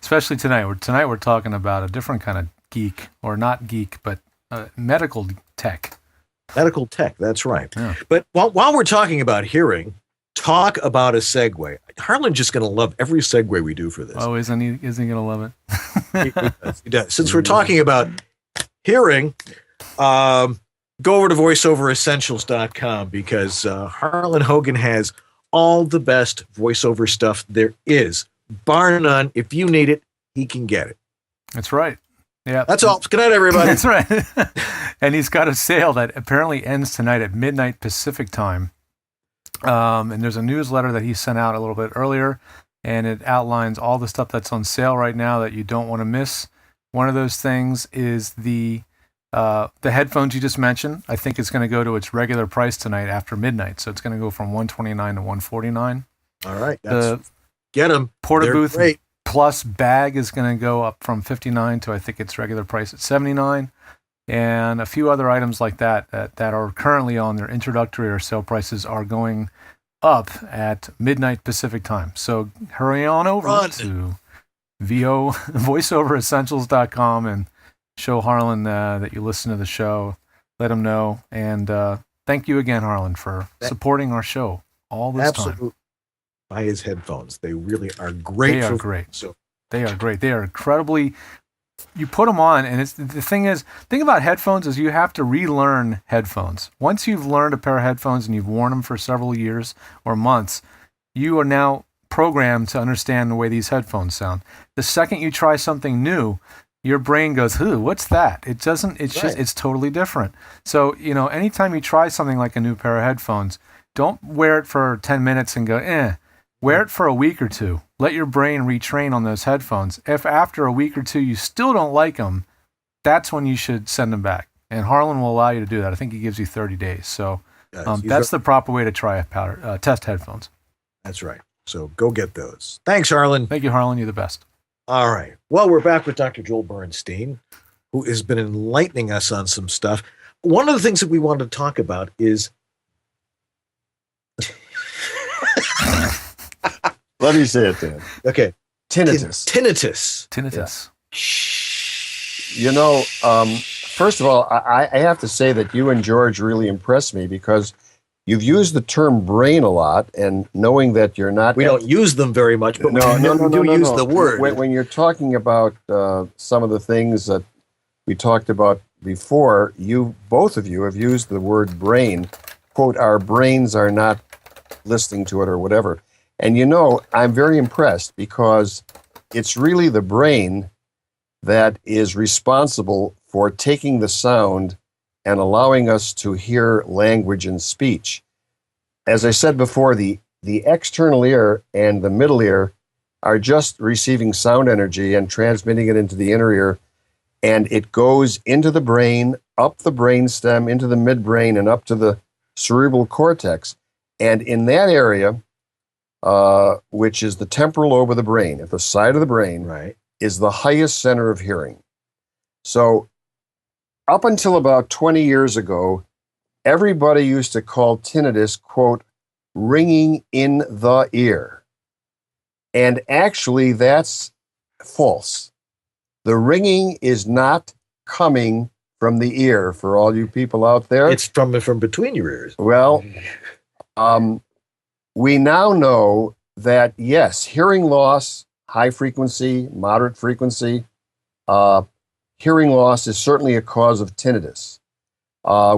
Especially tonight. Tonight we're talking about a different kind of geek, or not geek, but medical tech. Medical tech, that's right. Yeah. But while we're talking about hearing, talk about a segue. Harlan's just going to love every segue we do for this. Oh, isn't he going to love it? He does. Since we're talking about hearing, Go over to voiceoveressentials.com because Harlan Hogan has all the best voiceover stuff there is. Bar none. If you need it, he can get it. That's right. Yeah. That's all. Good night, everybody. That's right. And he's got a sale that apparently ends tonight at midnight Pacific time. And there's a newsletter that he sent out a little bit earlier, and it outlines all the stuff that's on sale right now that you don't want to miss. One of those things is the headphones you just mentioned. I think it's going to go to its regular price tonight after midnight. So it's going to go from $129 to $149. All right. Get them. Porta Booth Plus bag is going to go up from $59 to I think its regular price at $79. And a few other items like that are currently on their introductory or sale prices are going up at midnight Pacific time. So hurry on over to voiceoveressentials.com and show Harlan that you listen to the show. Let him know. And thank you again, Harlan, for supporting our show all this time. Buy his headphones. They really are great. They are great. So they are great. They are incredibly. You put them on, and it's the thing about headphones is you have to relearn headphones. Once you've learned a pair of headphones and you've worn them for several years or months, you are now programmed to understand the way these headphones sound. The second you try something new, your brain goes, what's that? It doesn't, it's totally different. So, anytime you try something like a new pair of headphones, don't wear it for 10 minutes and go, Wear it for a week or two. Let your brain retrain on those headphones. If after a week or two you still don't like them, that's when you should send them back. And Harlan will allow you to do that. I think he gives you 30 days. So that's the proper way to try test headphones. That's right. So go get those. Thanks, Harlan. Thank you, Harlan. You're the best. All right. Well, we're back with Dr. Joel Bernstein, who has been enlightening us on some stuff. One of the things that we wanted to talk about is... Let me say it then. Okay. Tinnitus. Tinnitus. First of all, I have to say that you and George really impressed me because you've used the term brain a lot, and knowing that you're not... We don't use them very much, but we do use the word. When you're talking about some of the things that we talked about before, both of you have used the word brain. Quote, our brains are not listening to it or whatever. And I'm very impressed because it's really the brain that is responsible for taking the sound and allowing us to hear language and speech. As I said before, the external ear and the middle ear are just receiving sound energy and transmitting it into the inner ear, and it goes into the brain, up the brainstem, into the midbrain, and up to the cerebral cortex. And in that area... which is the temporal lobe of the brain, at the side of the brain, is the highest center of hearing. So up until about 20 years ago, everybody used to call tinnitus, quote, ringing in the ear. And actually, that's false. The ringing is not coming from the ear, for all you people out there. It's from between your ears. Well, we now know that, yes, hearing loss, high frequency, moderate frequency, hearing loss is certainly a cause of tinnitus.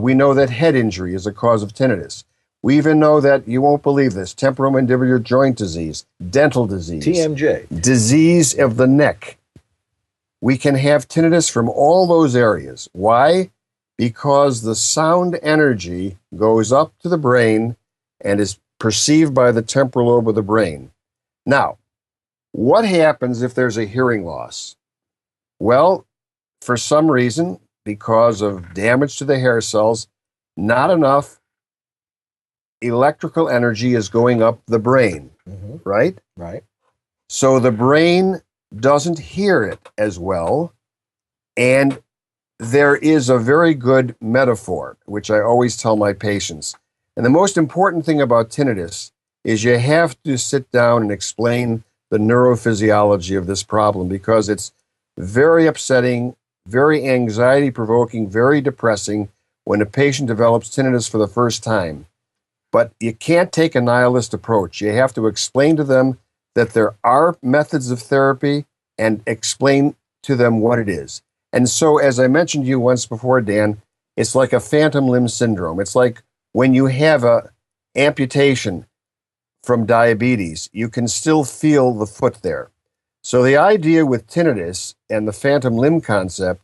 We know that head injury is a cause of tinnitus. We even know that, you won't believe this, temporomandibular joint disease, dental disease, TMJ, disease of the neck. We can have tinnitus from all those areas. Why? Because the sound energy goes up to the brain and is perceived by the temporal lobe of the brain. Now, what happens if there's a hearing loss? Well, for some reason, because of damage to the hair cells, not enough electrical energy is going up the brain, right? Right. So the brain doesn't hear it as well, and there is a very good metaphor, which I always tell my patients. And the most important thing about tinnitus is you have to sit down and explain the neurophysiology of this problem, because it's very upsetting, very anxiety-provoking, very depressing when a patient develops tinnitus for the first time. But you can't take a nihilist approach. You have to explain to them that there are methods of therapy and explain to them what it is. And so, as I mentioned to you once before, Dan, It's like a phantom limb syndrome. It's like when you have a amputation from diabetes, you can still feel the foot there. So the idea with tinnitus and the phantom limb concept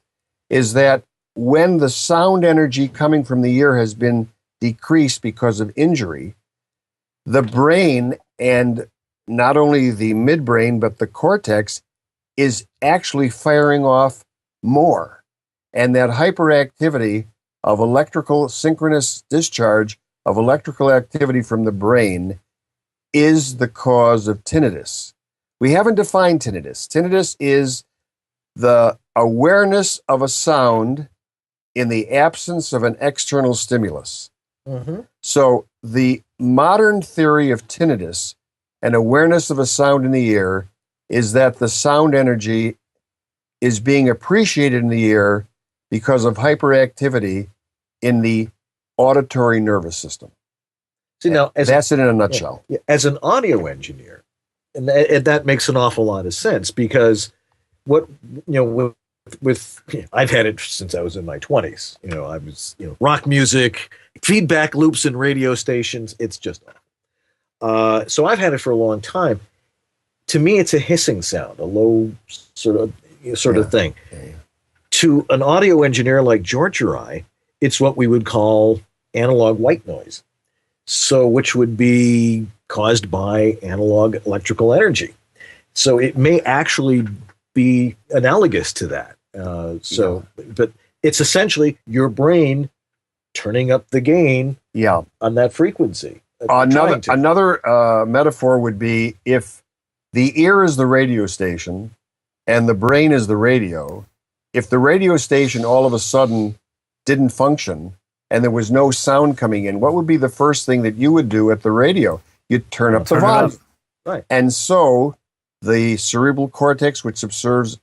is that when the sound energy coming from the ear has been decreased because of injury, the brain, and not only the midbrain, but the cortex, is actually firing off more. And that hyperactivity of electrical synchronous discharge of electrical activity from the brain is the cause of tinnitus. We haven't defined tinnitus. Tinnitus is the awareness of a sound in the absence of an external stimulus. Mm-hmm. So the modern theory of tinnitus and awareness of a sound in the ear is that the sound energy is being appreciated in the ear because of hyperactivity in the auditory nervous system. See, now, that's it in a nutshell. Yeah, as an audio engineer, and that makes an awful lot of sense, because with I've had it since I was in my 20s. I was rock music, feedback loops in radio stations. It's just awful. So I've had it for a long time. To me, it's a hissing sound, a low sort of thing. Yeah. To an audio engineer like George or I, it's what we would call analog white noise. So, which would be caused by analog electrical energy. So it may actually be analogous to that. But it's essentially your brain turning up the gain on that frequency. Another metaphor would be if the ear is the radio station and the brain is the radio. If the radio station all of a sudden didn't function and there was no sound coming in, what would be the first thing that you would do at the radio? You'd turn up the volume. Right. And so the cerebral cortex, which observes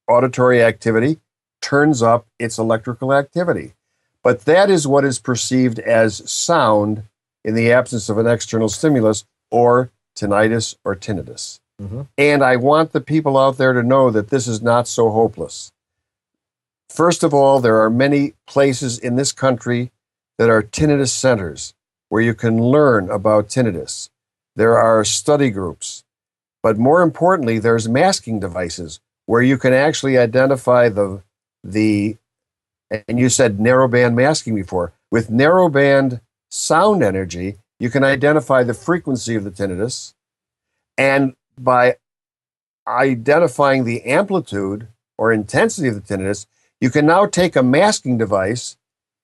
auditory activity, turns up its electrical activity. But that is what is perceived as sound in the absence of an external stimulus, or tinnitus or tinnitus. Mm-hmm. And I want the people out there to know that this is not so hopeless. First of all, there are many places in this country that are tinnitus centers where you can learn about tinnitus. There are study groups. But more importantly, there's masking devices where you can actually identify and you said narrowband masking before. With narrowband sound energy, you can identify the frequency of the tinnitus. And by identifying the amplitude or intensity of the tinnitus, you can now take a masking device,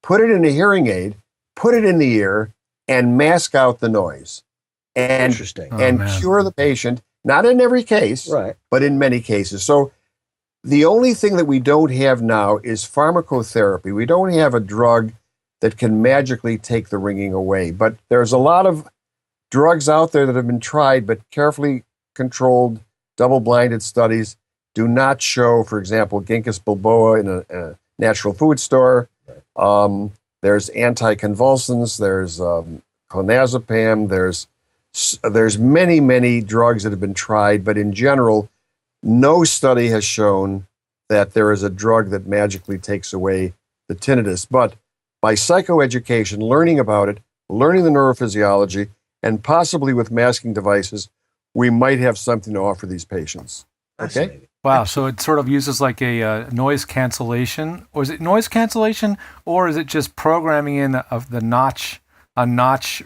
put it in a hearing aid, put it in the ear, and mask out the noise. And, Interesting. And cure the patient, not in every case, right, but in many cases. So the only thing that we don't have now is pharmacotherapy. We don't have a drug that can magically take the ringing away. But there's a lot of drugs out there that have been tried, but carefully controlled, double-blinded studies do not show, for example, ginkgo biloba in a natural food store. There's anticonvulsants, there's clonazepam, there's many, many drugs that have been tried, but in general, no study has shown that there is a drug that magically takes away the tinnitus. But by psychoeducation, learning about it, learning the neurophysiology, and possibly with masking devices, we might have something to offer these patients. Okay? Wow, so it sort of uses like a noise cancellation, or is it noise cancellation, or is it just programming in of a notch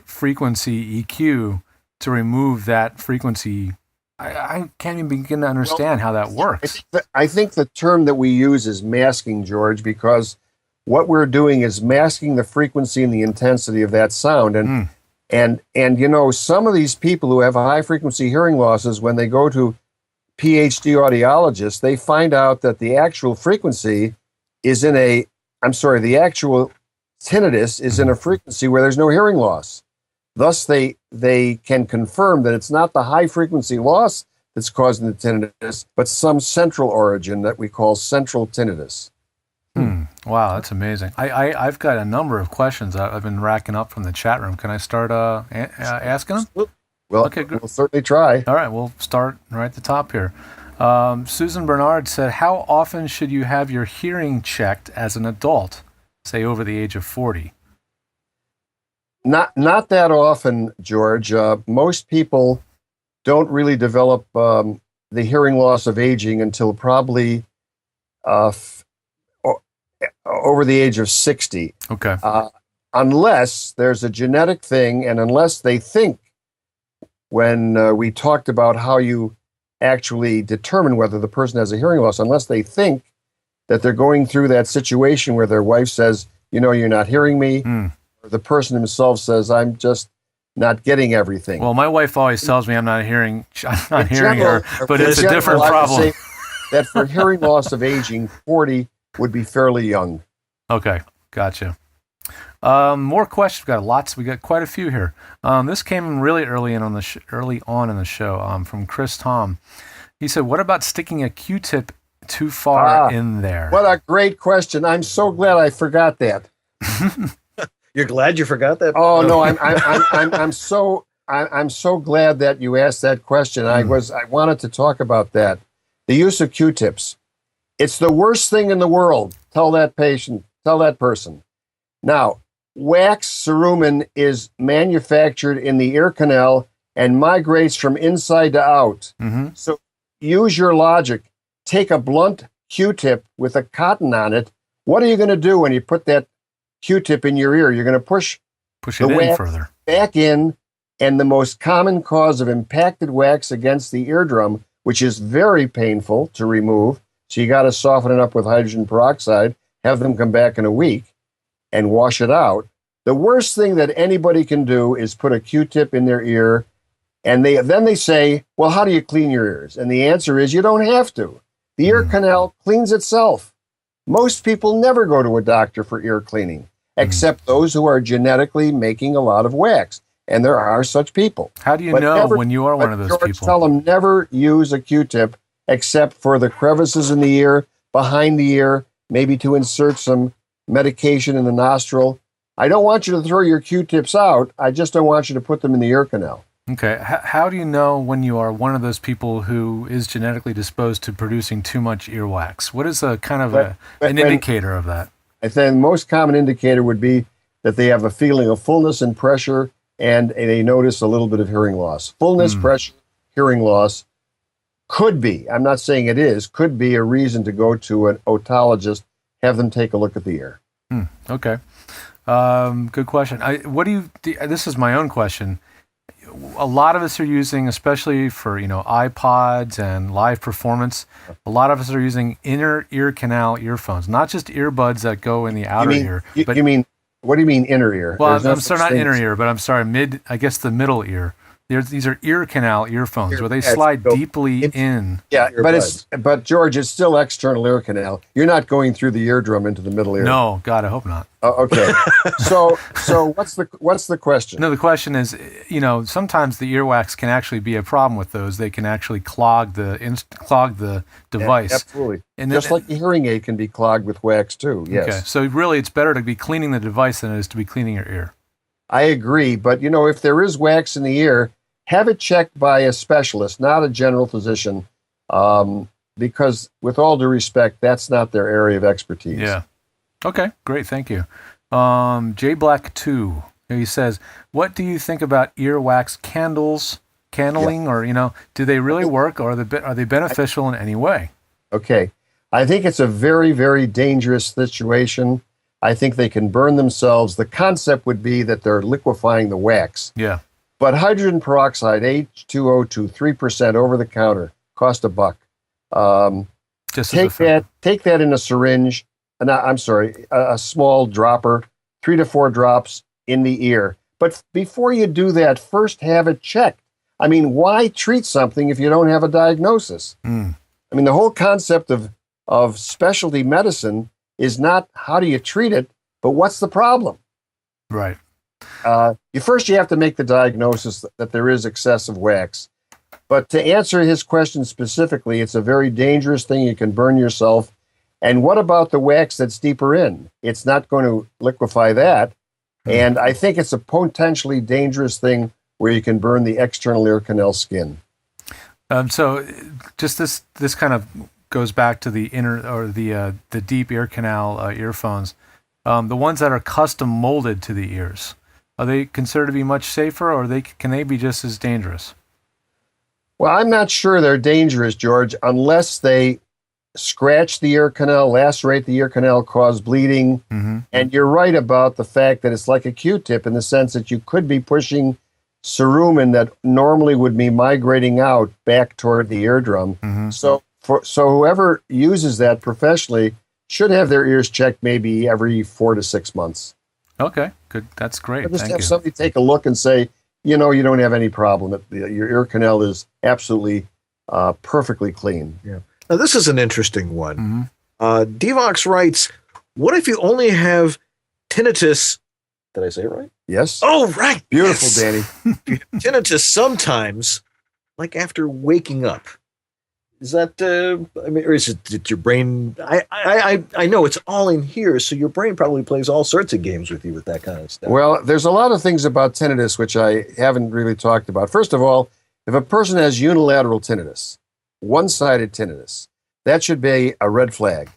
frequency EQ to remove that frequency? I can't even begin to understand how that works. I think the term that we use is masking, George, because what we're doing is masking the frequency and the intensity of that sound. And some of these people who have high frequency hearing losses, when they go to PhD audiologists, they find out that the actual frequency is the actual tinnitus is in a frequency where there's no hearing loss. Thus, they can confirm that it's not the high frequency loss that's causing the tinnitus, but some central origin that we call central tinnitus. Wow, that's amazing. I've got a number of questions I've been racking up from the chat room. Can I start asking them? Well, okay, good. We'll certainly try. All right, we'll start right at the top here. Susan Bernard said, how often should you have your hearing checked as an adult? say, over the age of 40? Not that often, George. Most people don't really develop the hearing loss of aging until probably over the age of 60. Okay. Unless there's a genetic thing, and unless they think, when we talked about how you actually determine whether the person has a hearing loss, unless they think that they're going through that situation where their wife says, you're not hearing me, or the person himself says, I'm just not getting everything. Well, my wife always tells me I'm not hearing her, but it's a different problem. That for hearing loss of aging, 40 would be fairly young. Okay, gotcha. More questions. We got quite a few here. This came really early on in the show from Chris Tom. He said, "What about sticking a Q-tip too far in there?" What a great question! I'm so glad I forgot that. You're glad you forgot that? Oh no, I'm so glad that you asked that question. I wanted to talk about that. The use of Q-tips. It's the worst thing in the world. Tell that person. Now, wax cerumen is manufactured in the ear canal and migrates from inside to out. Mm-hmm. So use your logic. Take a blunt Q-tip with a cotton on it. What are you going to do when you put that Q-tip in your ear? You're going to push it in further. Back in, and the most common cause of impacted wax against the eardrum, which is very painful to remove, so you got to soften it up with hydrogen peroxide, have them come back in a week, and wash it out. The worst thing that anybody can do is put a Q-tip in their ear, and then they say, well, how do you clean your ears? And the answer is you don't have to. The ear canal cleans itself. Most people never go to a doctor for ear cleaning, except those who are genetically making a lot of wax. And there are such people. How do you know when you are one of those people? Tell them never use a Q-tip except for the crevices in the ear, behind the ear, maybe to insert some medication in the nostril. I don't want you to throw your Q-tips out. I just don't want you to put them in the ear canal. Okay. How do you know when you are one of those people who is genetically disposed to producing too much earwax? What is an indicator of that? I think the most common indicator would be that they have a feeling of fullness and pressure, and they notice a little bit of hearing loss. Fullness, pressure, hearing loss could be, I'm not saying it is, could be a reason to go to an otologist, have them take a look at the ear. Okay. Good question. This is my own question. A lot of us are using, especially for iPods and live performance, a lot of us are using inner ear canal earphones, not just earbuds that go in the outer ear. What do you mean inner ear? Well, I'm sorry, not inner ear, but I'm sorry, the middle ear. These are ear canal earphones where they slide deeply in. Yeah, but George, it's still external ear canal. You're not going through the eardrum into the middle ear. No, God, I hope not. Okay. So what's the question? No, the question is, sometimes the earwax can actually be a problem with those. They can actually clog the device. Yeah, absolutely. And just like the hearing aid can be clogged with wax too. Yes. Okay. So really, it's better to be cleaning the device than it is to be cleaning your ear. I agree, but if there is wax in the ear, have it checked by a specialist, not a general physician, because with all due respect, that's not their area of expertise. Yeah. Okay, great. Thank you. J-Black2, he says, what do you think about earwax candling, or, do they really work, or are they beneficial in any way? Okay. I think it's a very, very dangerous situation. I think they can burn themselves. The concept would be that they're liquefying the wax. Yeah. But hydrogen peroxide, H2O2, 3% over the counter, cost $1. Take that in a syringe. A small dropper, 3 to 4 drops in the ear. But before you do that, first have it checked. I mean, why treat something if you don't have a diagnosis? I mean, the whole concept of specialty medicine is not how do you treat it, but what's the problem? Right. You have to make the diagnosis that there is excessive wax. But to answer his question specifically, it's a very dangerous thing. You can burn yourself. And what about the wax that's deeper in? It's not going to liquefy that. And I think it's a potentially dangerous thing where you can burn the external ear canal skin. So just this kind of goes back to the inner or the deep ear canal earphones. The ones that are custom molded to the ears, are they considered to be much safer, or can they be just as dangerous? Well, I'm not sure they're dangerous, George, unless they scratch the ear canal, lacerate the ear canal, cause bleeding. Mm-hmm. And you're right about the fact that it's like a Q-tip in the sense that you could be pushing cerumen that normally would be migrating out back toward the eardrum. Mm-hmm. So whoever uses that professionally should have their ears checked maybe every 4 to 6 months. Okay, good. That's great. Just Thank have you. somebody take a look and say, you don't have any problem. Your ear canal is absolutely perfectly clean. Yeah. Now, this is an interesting one. Mm-hmm. Devox writes, what if you only have tinnitus? Did I say it right? Yes. Oh, right. Beautiful, Yes. Danny. You have tinnitus sometimes, like after waking up. Is that, or is it your brain? I know it's all in here, so your brain probably plays all sorts of games with you with that kind of stuff. Well, there's a lot of things about tinnitus which I haven't really talked about. First of all, if a person has unilateral tinnitus, one-sided tinnitus, that should be a red flag.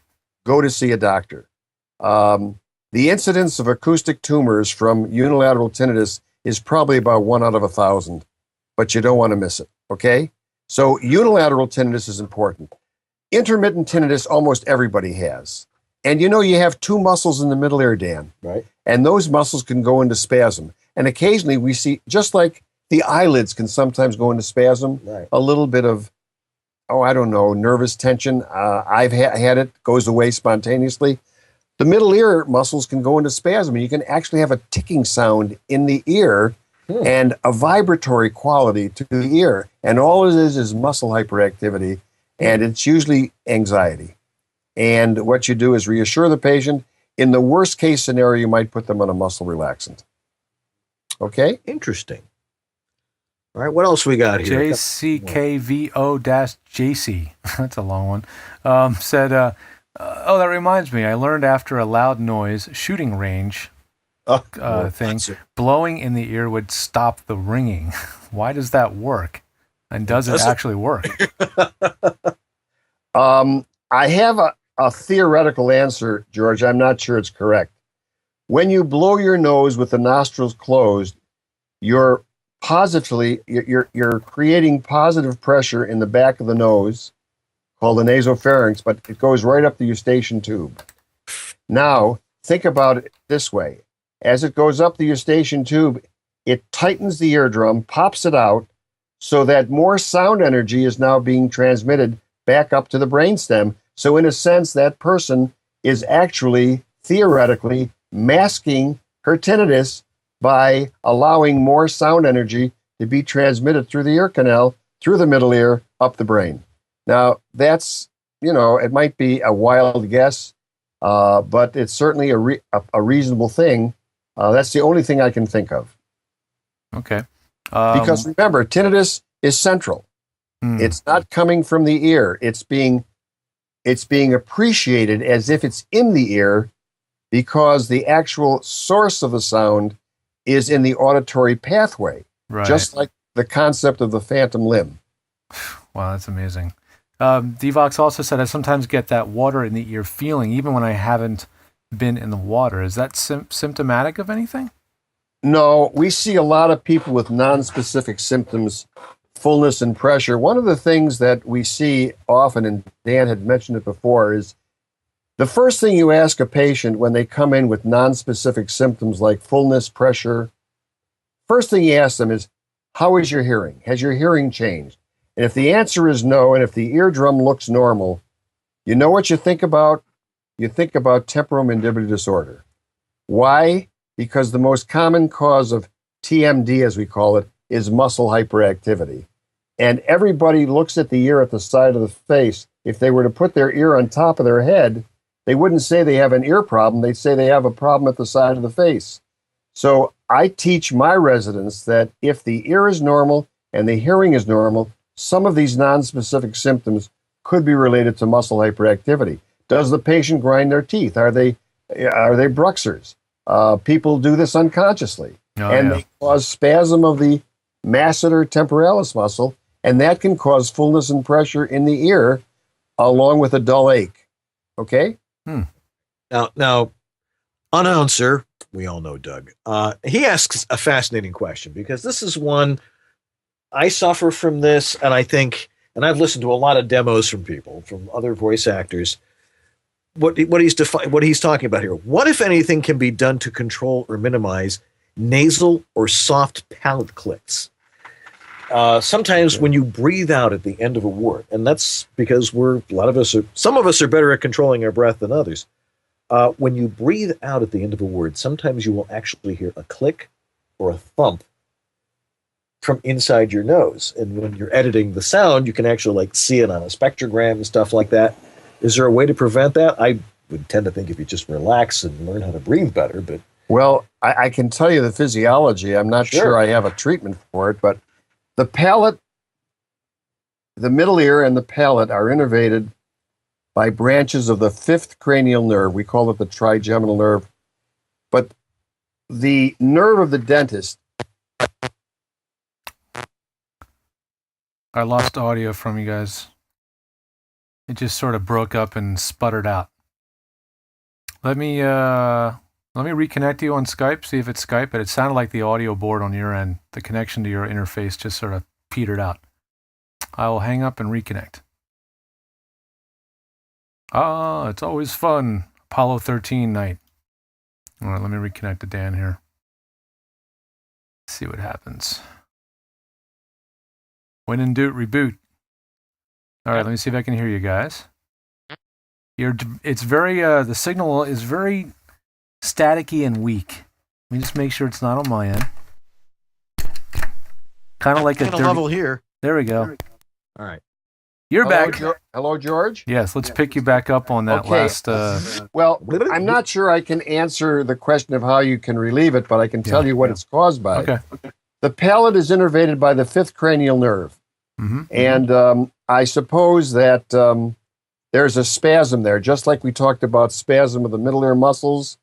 Go to see a doctor. The incidence of acoustic tumors from unilateral tinnitus is probably about 1 out of 1,000, but you don't want to miss it, okay? So unilateral tinnitus is important. Intermittent tinnitus, almost everybody has. And you have 2 muscles in the middle ear, Dan. Right. And those muscles can go into spasm. And occasionally we see, just like the eyelids can sometimes go into spasm, Right. a little bit of, nervous tension. I've had it, goes away spontaneously. The middle ear muscles can go into spasm, and you can actually have a ticking sound in the ear and a vibratory quality to the ear. And all it is muscle hyperactivity, and it's usually anxiety. And what you do is reassure the patient. In the worst case scenario, you might put them on a muscle relaxant. Okay? Interesting. All right, what else we got here? JCKVO-JC, that's a long one, said, that reminds me, I learned after a loud noise, shooting range thing, blowing in the ear would stop the ringing. Why does that work? And does it actually work? I have a theoretical answer, George. I'm not sure it's correct. When you blow your nose with the nostrils closed, you're creating positive pressure in the back of the nose, called the nasopharynx, but it goes right up the eustachian tube. Now, think about it this way. As it goes up the eustachian tube, it tightens the eardrum, pops it out, so that more sound energy is now being transmitted back up to the brainstem. So in a sense, that person is actually, theoretically, masking her tinnitus by allowing more sound energy to be transmitted through the ear canal, through the middle ear, up the brain. Now, that's, it might be a wild guess, but it's certainly a reasonable thing. That's the only thing I can think of. Okay. Because remember, tinnitus is central. It's not coming from the ear. It's being appreciated as if it's in the ear because the actual source of the sound is in the auditory pathway, right. Just like the concept of the phantom limb. Wow, that's amazing. Devox also said, I sometimes get that water in the ear feeling, even when I haven't been in the water. Is that symptomatic of anything? No, we see a lot of people with nonspecific symptoms, fullness and pressure. One of the things that we see often, and Dan had mentioned it before, is the first thing you ask a patient when they come in with nonspecific symptoms like fullness, pressure, first thing you ask them is, how is your hearing? Has your hearing changed? And if the answer is no, and if the eardrum looks normal, you know what you think about? You think about temporomandibular disorder. Why? Because the most common cause of TMD, as we call it, is muscle hyperactivity. And everybody looks at the ear at the side of the face. If they were to put their ear on top of their head, they wouldn't say they have an ear problem. They'd say they have a problem at the side of the face. So I teach my residents that if the ear is normal and the hearing is normal, some of these nonspecific symptoms could be related to muscle hyperactivity. Does the patient grind their teeth? Are they bruxers? People do this unconsciously. They cause spasm of the masseter temporalis muscle, and that can cause fullness and pressure in the ear along with a dull ache. Okay? Now, announcer, we all know Doug, he asks a fascinating question, because this is one I suffer from this, and I think, and I've listened to a lot of demos from people, from other voice actors, what he's talking about here. What, if anything, can be done to control or minimize nasal or soft palate clicks? Sometimes when you breathe out at the end of a word, and that's because some of us are better at controlling our breath than others. When you breathe out at the end of a word, sometimes you will actually hear a click or a thump from inside your nose. And when you're editing the sound, you can actually see it on a spectrogram and stuff like that. Is there a way to prevent that? I would tend to think if you just relax and learn how to breathe better, but... Well, I can tell you the physiology. I'm not sure I have a treatment for it, but the palate, the middle ear and the palate are innervated by branches of the fifth cranial nerve. We call it the trigeminal nerve. But the nerve of the dentist... I lost audio from you guys. It just sort of broke up and sputtered out. Let me reconnect you on Skype, see if it's Skype, but it sounded like the audio board on your end, the connection to your interface just sort of petered out. I will hang up and reconnect. It's always fun. Apollo 13 night. All right, let me reconnect to Dan here. See what happens. When in doubt, reboot. All right, let me see if I can hear you guys. It's very, the signal is very staticky and weak. Let me just make sure it's not on my end. Kind of like a level here. There we go. All right. You're back. Hello, George? Yes, let's pick you back up on that last... Well, I'm not sure I can answer the question of how you can relieve it, but I can tell you what it's caused by. Okay. The palate is innervated by the fifth cranial nerve. Mm-hmm. And I suppose that there's a spasm there, just like we talked about spasm of the middle ear muscles,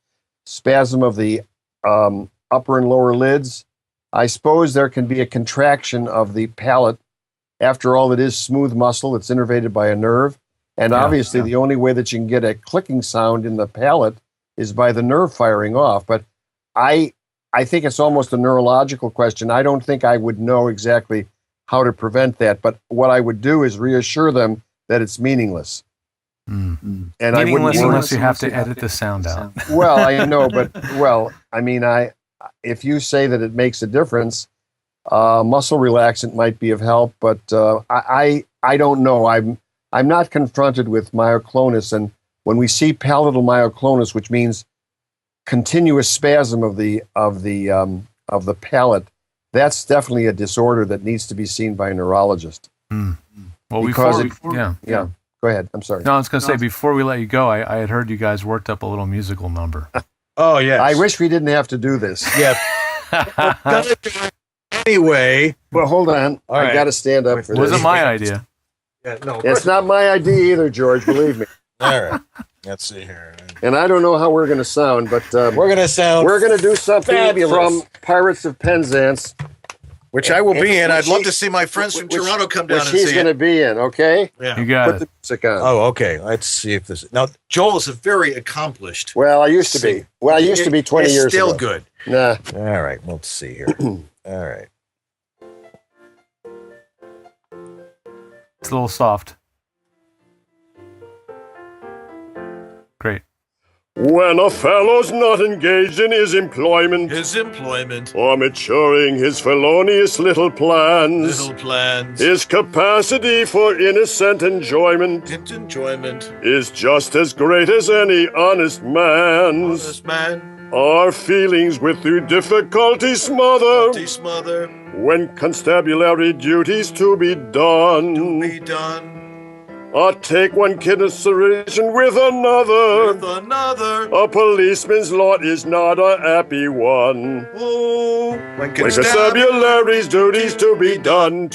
spasm of the upper and lower lids. I suppose there can be a contraction of the palate. After all, it is smooth muscle. It's innervated by a nerve. And obviously, the only way that you can get a clicking sound in the palate is by the nerve firing off. But I think it's almost a neurological question. I don't think I would know exactly how to prevent that. But what I would do is reassure them that it's meaningless. And meaningless unless you have to edit the sound out. Well, I know, but I mean, if you say that it makes a difference, muscle relaxant might be of help, but I don't know. I'm not confronted with myoclonus, and when we see palatal myoclonus, which means continuous spasm of the palate, that's definitely a disorder that needs to be seen by a neurologist. Well, Go ahead. I'm sorry. No, I was going to say, before we let you go, I had heard you guys worked up a little musical number. Oh, yeah. I wish we didn't have to do this. Yeah. Anyway. Well, hold on. I got to stand up for this. Wasn't my idea. Yeah, no, it's not my idea either, George, believe me. All right. Let's see here. And I don't know how we're going to sound, but we're going to do something fabulous from Pirates of Penzance. Which I will be in. I'd love to see my friends from Toronto come down and see it. Which he's going to be in, okay? Yeah. You got Put the music on. Oh, okay. Let's see if this... Now, Joel is a very accomplished... Well, I used to be. Well, I used to be 20 years ago. Still good. Nah. All right. Let's see here. All right. It's a little soft. Great. When a fellow's not engaged in his employment, or maturing his felonious little plans, his capacity for innocent enjoyment, is just as great as any honest man's. Our feelings with through difficulty smother, when constabulary duties to be done. Or take one consideration with another. A policeman's lot is not a happy one. When constabulary's duties to be done.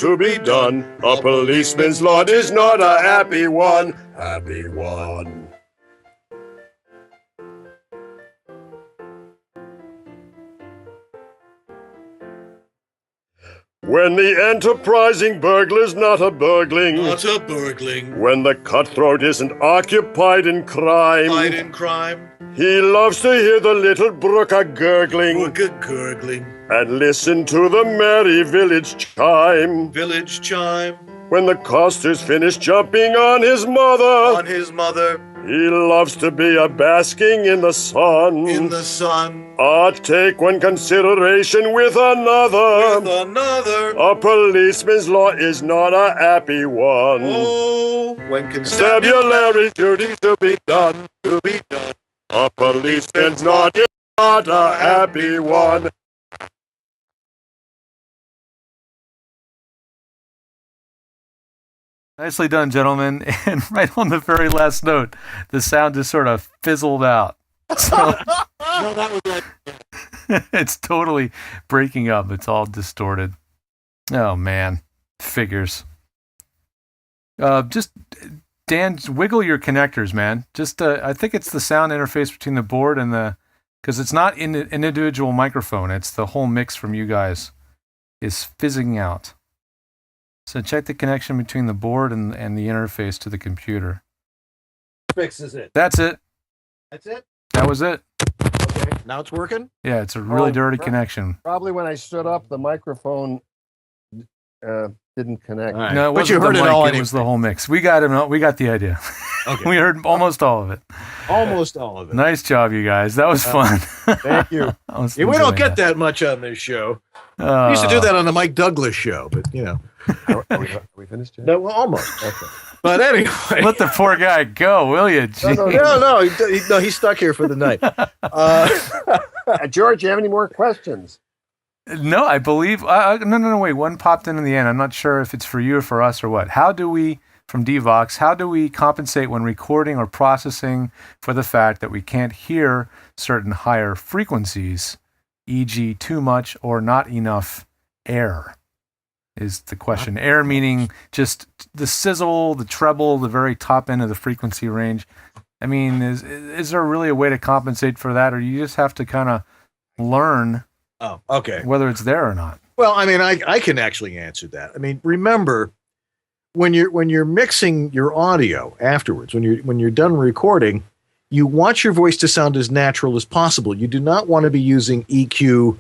A policeman's lot is not a happy one. When the enterprising burglar's not a burgling. Not a burgling. When the cutthroat isn't occupied in crime. Occupied in crime. He loves to hear the little brook a-gurgling. Brook a-gurgling. And listen to the merry village chime. Village chime. When the coster's finished jumping on his mother. On his mother. He loves to be a-basking in the sun. In the sun. Take one consideration with another. With another. A policeman's law is not a happy one. Oh, when constabulary duties to be done. To be done. A policeman's not a happy one. Nicely done, gentlemen. And right on the very last note, the sound just sort of fizzled out. So no, that was like it's totally breaking up. It's all distorted. Oh man, figures. Just Dan, wiggle your connectors, man. Just I think it's the sound interface between the board and the, because it's not in an individual microphone. It's the whole mix from you guys is fizzing out. So check the connection between the board and the interface to the computer. Fixes it. That's it. That's it? That was it. Okay, now it's working? Yeah, it's a really dirty connection. Probably when I stood up, the microphone didn't connect. Right. No, it but you wasn't heard the it mic, all it anyway. was the whole mix. We got him. We got the idea. Okay. We heard almost all of it. Almost all of it. Nice job, you guys. That was fun. Thank you. I was Yeah, we don't enjoying get that much on this show. We used to do that on the Mike Douglas show, but you know. Are we finished yet? No, well, almost. Okay. But anyway. Let the poor guy go, will you? No, he's stuck here for the night. George, you have any more questions? No, I believe. No, wait. One popped in the end. I'm not sure if it's for you or for us or what. How do we, from Devox, how do we compensate when recording or processing for the fact that we can't hear certain higher frequencies, e.g., too much or not enough air? Is the question. Air meaning just the sizzle, the treble, the very top end of the frequency range. I mean, is there really a way to compensate for that, or you just have to kind of learn? Oh, okay. Whether it's there or not. Well, I mean, I can actually answer that. I mean, remember when you're mixing your audio afterwards, when you're done recording, you want your voice to sound as natural as possible. You do not want to be using EQ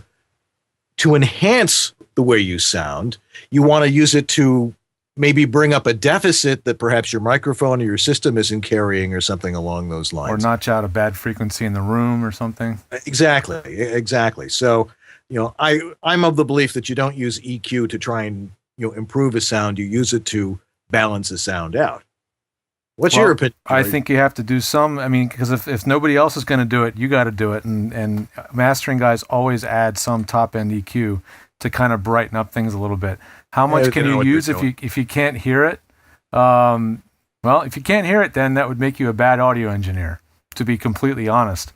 to enhance the way you sound. You want to use it to maybe bring up a deficit that perhaps your microphone or your system isn't carrying or something along those lines. Or notch out a bad frequency in the room or something. Exactly. So, you know, I'm of the belief that you don't use EQ to try and, you know, improve a sound. You use it to balance a sound out. What's your opinion? I think you have to do some. I mean, because if nobody else is going to do it, you got to do it. And mastering guys always add some top end EQ to kind of brighten up things a little bit. How much can you use if you can't hear it? Well, if you can't hear it, then that would make you a bad audio engineer, to be completely honest.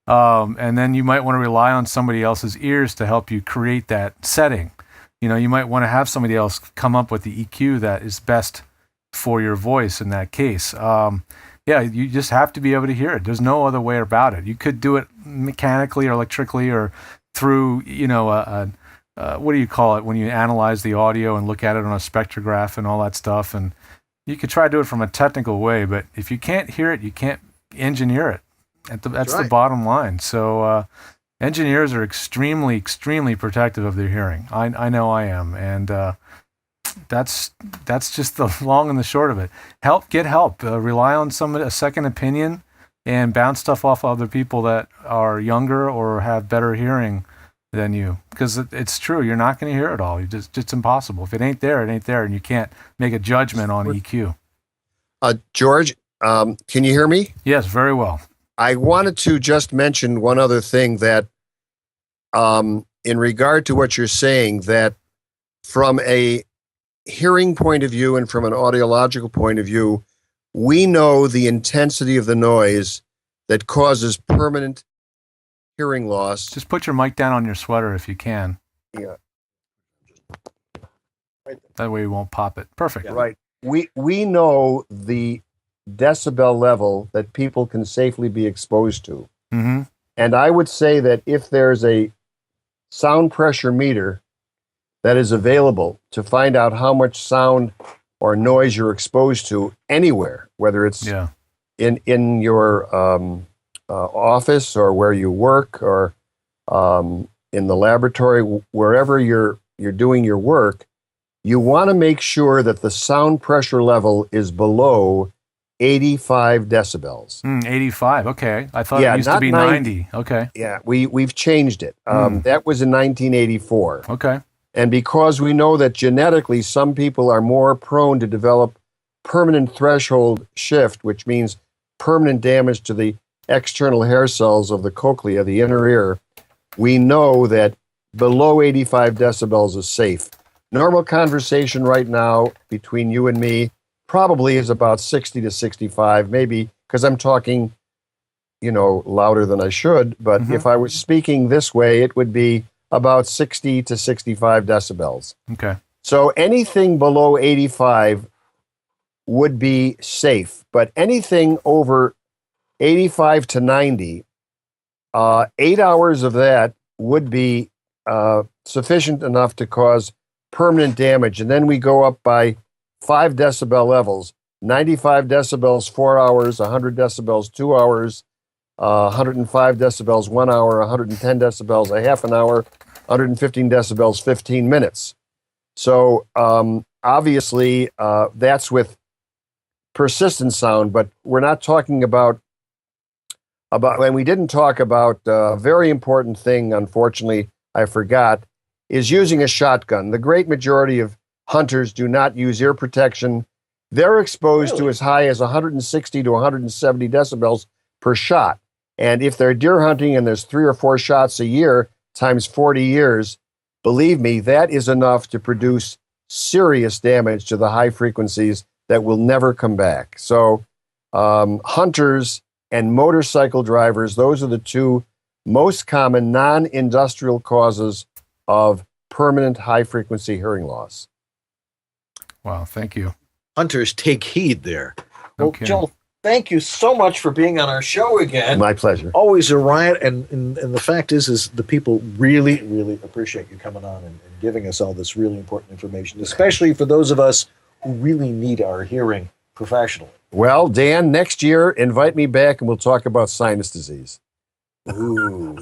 And then you might want to rely on somebody else's ears to help you create that setting. You know, you might want to have somebody else come up with the EQ that is best for your voice in that case. Yeah, you just have to be able to hear it. There's no other way about it. You could do it mechanically or electrically or through, you know, what do you call it when you analyze the audio and look at it on a spectrograph and all that stuff. And you could try to do it from a technical way, but if you can't hear it, you can't engineer it. That's right. The bottom line. So engineers are extremely, extremely protective of their hearing. I know I am. And that's just the long and the short of it. Get help. Rely on a second opinion and bounce stuff off other people that are younger or have better hearing than you, because it's true. You're not going to hear it all. It's impossible. If it ain't there, it ain't there, and you can't make a judgment on EQ. George, can you hear me? Yes, very well. I wanted to just mention one other thing that, in regard to what you're saying, that from a hearing point of view and from an audiological point of view, we know the intensity of the noise that causes permanent hearing loss. Just put your mic down on your sweater if you can. Yeah. That way you won't pop it. Perfect. Yeah. Right. We know the decibel level that people can safely be exposed to. Mm-hmm. And I would say that if there's a sound pressure meter that is available to find out how much sound or noise you're exposed to anywhere, whether it's in your office or where you work or in the laboratory, wherever you're doing your work. You want to make sure that the sound pressure level is below 85 decibels. 85. Okay. I thought it used to be 90. Okay. Yeah, we've changed it. That was in 1984. Okay. And because we know that genetically some people are more prone to develop permanent threshold shift, which means permanent damage to the external hair cells of the cochlea, the inner ear, we know that below 85 decibels is safe. Normal conversation right now between you and me probably is about 60 to 65, maybe because I'm talking, louder than I should. But if I was speaking this way, it would be about 60 to 65 decibels. Okay. So anything below 85 would be safe, but anything over 85 to 90, 8 hours of that would be sufficient enough to cause permanent damage. And then we go up by 5 decibel levels, 95 decibels, 4 hours, 100 decibels, 2 hours, 105 decibels, 1 hour, 110 decibels, a half an hour, 115 decibels, 15 minutes. So obviously that's with persistent sound, but we're not talking about, and we didn't talk about a very important thing, unfortunately, I forgot, is using a shotgun. The great majority of hunters do not use ear protection. They're exposed to as high as 160 to 170 decibels per shot. And if they're deer hunting and there's 3 or 4 shots a year times 40 years, believe me, that is enough to produce serious damage to the high frequencies that will never come back. So hunters and motorcycle drivers, those are the 2 most common non-industrial causes of permanent high-frequency hearing loss. Wow, thank you. Hunters, take heed there. Well, Okay. Joel, thank you so much for being on our show again. My pleasure. Always a riot, and the fact is the people really, really appreciate you coming on and giving us all this really important information, especially for those of us who really need our hearing professionally. Well, Dan, next year, invite me back and we'll talk about sinus disease. Ooh.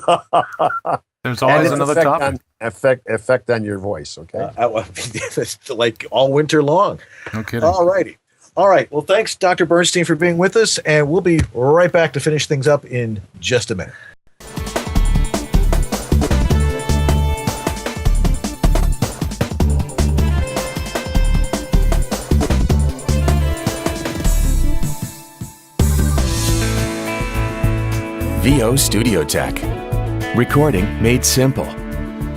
There's always another topic. Effect on your voice, okay? It's like all winter long. No kidding. All righty. All right. Well, thanks, Dr. Bernstein, for being with us, and we'll be right back to finish things up in just a minute. VO Studio Tech. Recording made simple.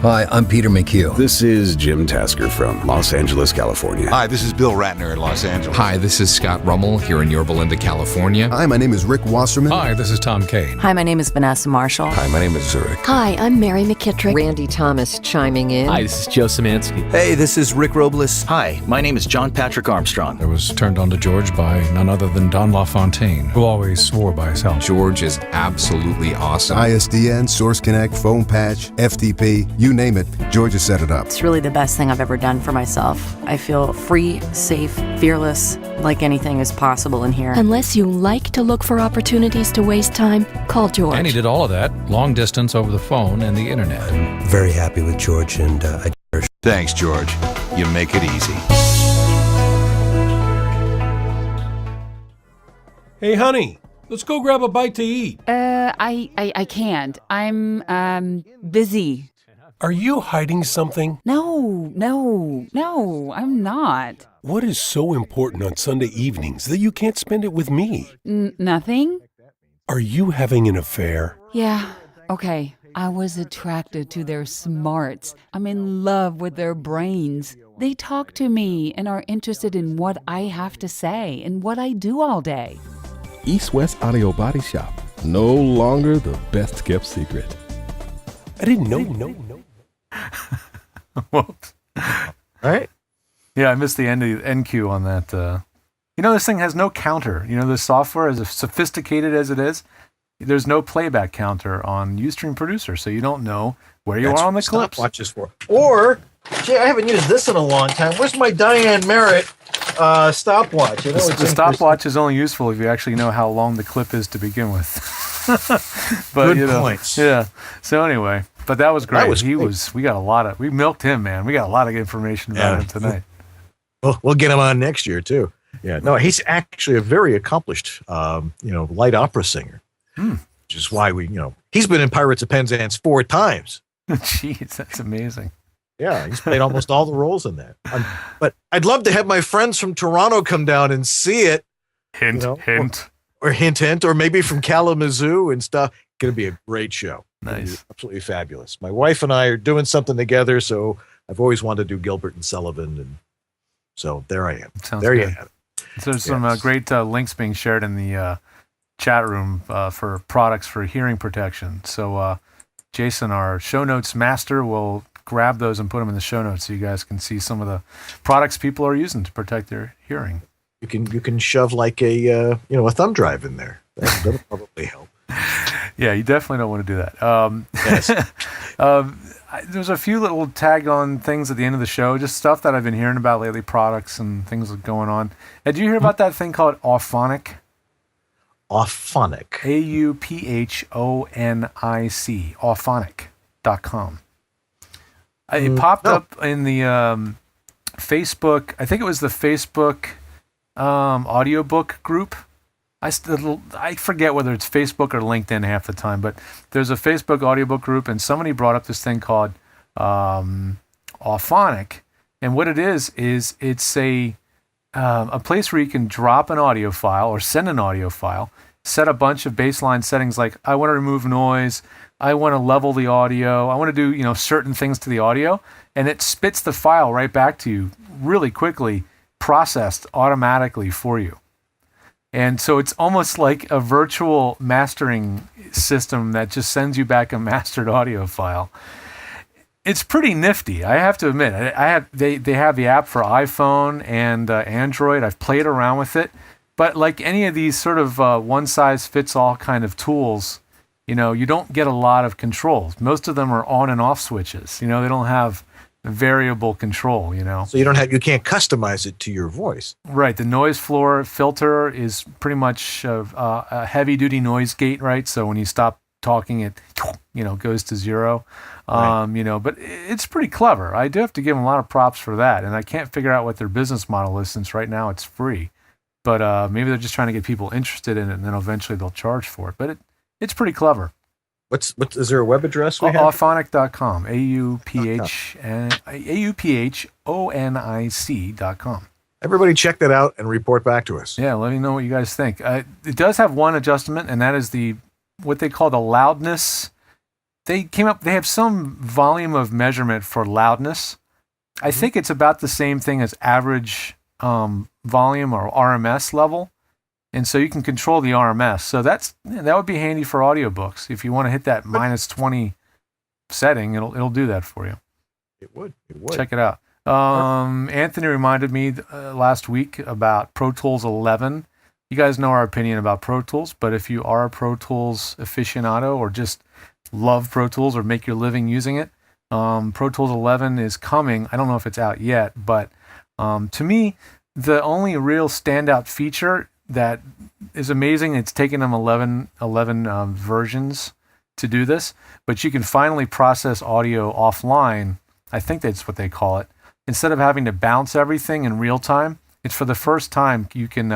Hi, I'm Peter McHugh. This is Jim Tasker from Los Angeles, California. Hi, this is Bill Ratner in Los Angeles. Hi, this is Scott Rummel here in Yorba Linda, California. Hi, my name is Rick Wasserman. Hi, this is Tom Kane. Hi, my name is Vanessa Marshall. Hi, my name is Zurich. Hi, I'm Mary McKittrick. Randy Thomas chiming in. Hi, this is Joe Szymanski. Hey, this is Rick Robles. Hi, my name is John Patrick Armstrong. I was turned on to George by none other than Don LaFontaine, who always swore by his health. George is absolutely awesome. ISDN, Source Connect, Phone Patch, FTP, you name it, George has set it up. It's really the best thing I've ever done for myself. I feel free, safe, fearless, like anything is possible in here. Unless you like to look for opportunities to waste time, call George. And he did all of that, long distance over the phone and the internet. Very happy with George, and I cherish him. Thanks, George. You make it easy. Hey, honey, let's go grab a bite to eat. I can't. I'm busy. Are you hiding something? No, I'm not. What is so important on Sunday evenings that you can't spend it with me? Nothing? Are you having an affair? Yeah, okay. I was attracted to their smarts. I'm in love with their brains. They talk to me and are interested in what I have to say and what I do all day. East West Audio Body Shop. No longer the best kept secret. I didn't know. Whoops. All right. Yeah, I missed the end cue on that. This thing has no counter. The software, as sophisticated as it is, there's no playback counter on Ustream Producer, so you don't know where you are on the clips. Stopwatches for. Or Gee, I haven't used this in a long time. Where's my Diane Merritt stopwatch? You know, The stopwatch is only useful if you actually know how long the clip is to begin with. But, Good points. Yeah. So anyway, but that was great. That was great. We got a lot of, we milked him, man. We got a lot of information about him tonight. We'll get him on next year too. Yeah. No, he's actually a very accomplished, light opera singer, which is why he's been in Pirates of Penzance 4 times. Jeez, that's amazing. Yeah, he's played almost all the roles in that. But I'd love to have my friends from Toronto come down and see it. Hint, hint. Or hint, or maybe from Kalamazoo and stuff. Going to be a great show. Nice. Absolutely fabulous. My wife and I are doing something together, so I've always wanted to do Gilbert and Sullivan, and so there I am. Sounds there good. you have it. So there's some great links being shared in the chat room for products for hearing protection. So Jason, our show notes master, will grab those and put them in the show notes so you guys can see some of the products people are using to protect their hearing. You can shove like a thumb drive in there. That'll probably help. Yeah, you definitely don't want to do that. Yes. There's a few little tag-on things at the end of the show, just stuff that I've been hearing about lately, products and things going on. Did you hear about that thing called Auphonic? Auphonic. AUPHONIC. Auphonic.com. It popped up in the Facebook. I think it was the Facebook audiobook group. I forget whether it's Facebook or LinkedIn half the time, but there's a Facebook audiobook group, and somebody brought up this thing called Auphonic, and what it is it's a place where you can drop an audio file or send an audio file, set a bunch of baseline settings like I want to remove noise, I want to level the audio, I want to do certain things to the audio, and it spits the file right back to you really quickly, processed automatically for you. And so it's almost like a virtual mastering system that just sends you back a mastered audio file. It's pretty nifty, I have to admit. They have the app for iPhone and Android. I've played around with it, but like any of these sort of one-size-fits-all kind of tools, you don't get a lot of controls. Most of them are on and off switches. They don't have variable control, So you can't customize it to your voice. Right. The noise floor filter is pretty much a heavy duty noise gate, right? So when you stop talking, it, goes to zero. Right. But it's pretty clever. I do have to give them a lot of props for that. And I can't figure out what their business model is since right now it's free. But maybe they're just trying to get people interested in it, and then eventually they'll charge for it. But it's pretty clever. Is there a web address we have? Auphonic.com. AUPHONIC.com. Everybody check that out and report back to us. Yeah, let me know what you guys think. It does have one adjustment, and that is what they call the loudness. They have some volume of measurement for loudness. I think it's about the same thing as average volume or RMS level. And so you can control the RMS. So that would be handy for audiobooks. If you want to hit that -20 setting, it'll do that for you. It would. Check it out. Anthony reminded me last week about Pro Tools 11. You guys know our opinion about Pro Tools, but if you are a Pro Tools aficionado or just love Pro Tools or make your living using it, Pro Tools 11 is coming. I don't know if it's out yet, but to me, the only real standout feature that is amazing, it's taken them 11 versions to do this, but you can finally process audio offline. I think that's what they call it. Instead of having to bounce everything in real time, it's for the first time you can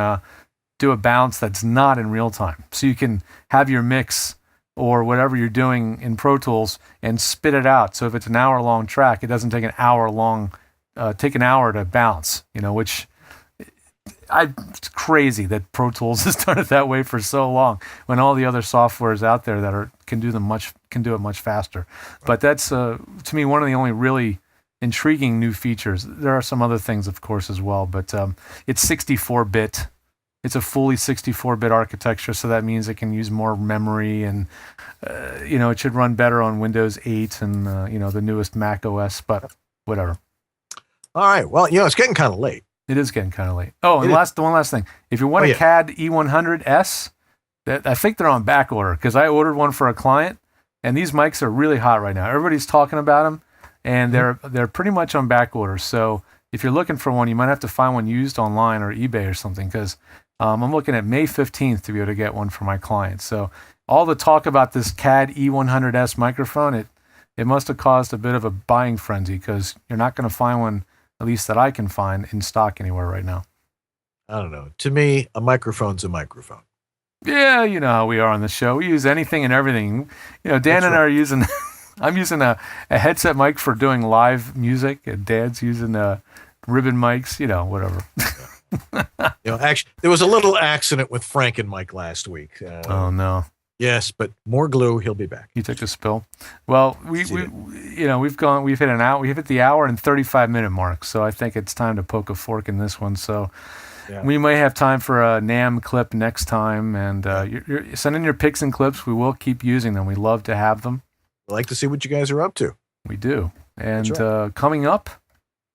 do a bounce that's not in real time. So you can have your mix or whatever you're doing in Pro Tools and spit it out. So if it's an hour-long track, it doesn't take an hour to bounce, which it's crazy that Pro Tools has done it that way for so long when all the other softwares out there that can do it much faster. But that's to me one of the only really intriguing new features. There are some other things, of course, as well, but it's 64-bit. It's a fully 64-bit architecture, so that means it can use more memory, and it should run better on Windows 8 and the newest Mac OS. But whatever. All right. Well, it's getting kind of late. It is getting kind of late. Oh, and one last thing. If you want a CAD E100S, I think they're on back order because I ordered one for a client, and these mics are really hot right now. Everybody's talking about them, and they're pretty much on back order. So if you're looking for one, you might have to find one used online or eBay or something, because I'm looking at May 15th to be able to get one for my clients. So all the talk about this CAD E100S microphone, it must have caused a bit of a buying frenzy, because you're not going to find one, at least that I can find, in stock anywhere right now. I don't know. To me, a microphone's a microphone. Yeah, you know how we are on the show. We use anything and everything. You know, Dan and I are using, I'm using a headset mic for doing live music, and Dad's using ribbon mics, you know, whatever. You know, actually, there was a little accident with Frank and Mike last week. Oh, no. Yes, but more glue. He'll be back. He took a spill. Well, we've hit the hour and 35-minute mark. So I think it's time to poke a fork in this one. So we may have time for a NAMM clip next time. And you're send in your pics and clips. We will keep using them. We love to have them. We like to see what you guys are up to. We do. And coming up,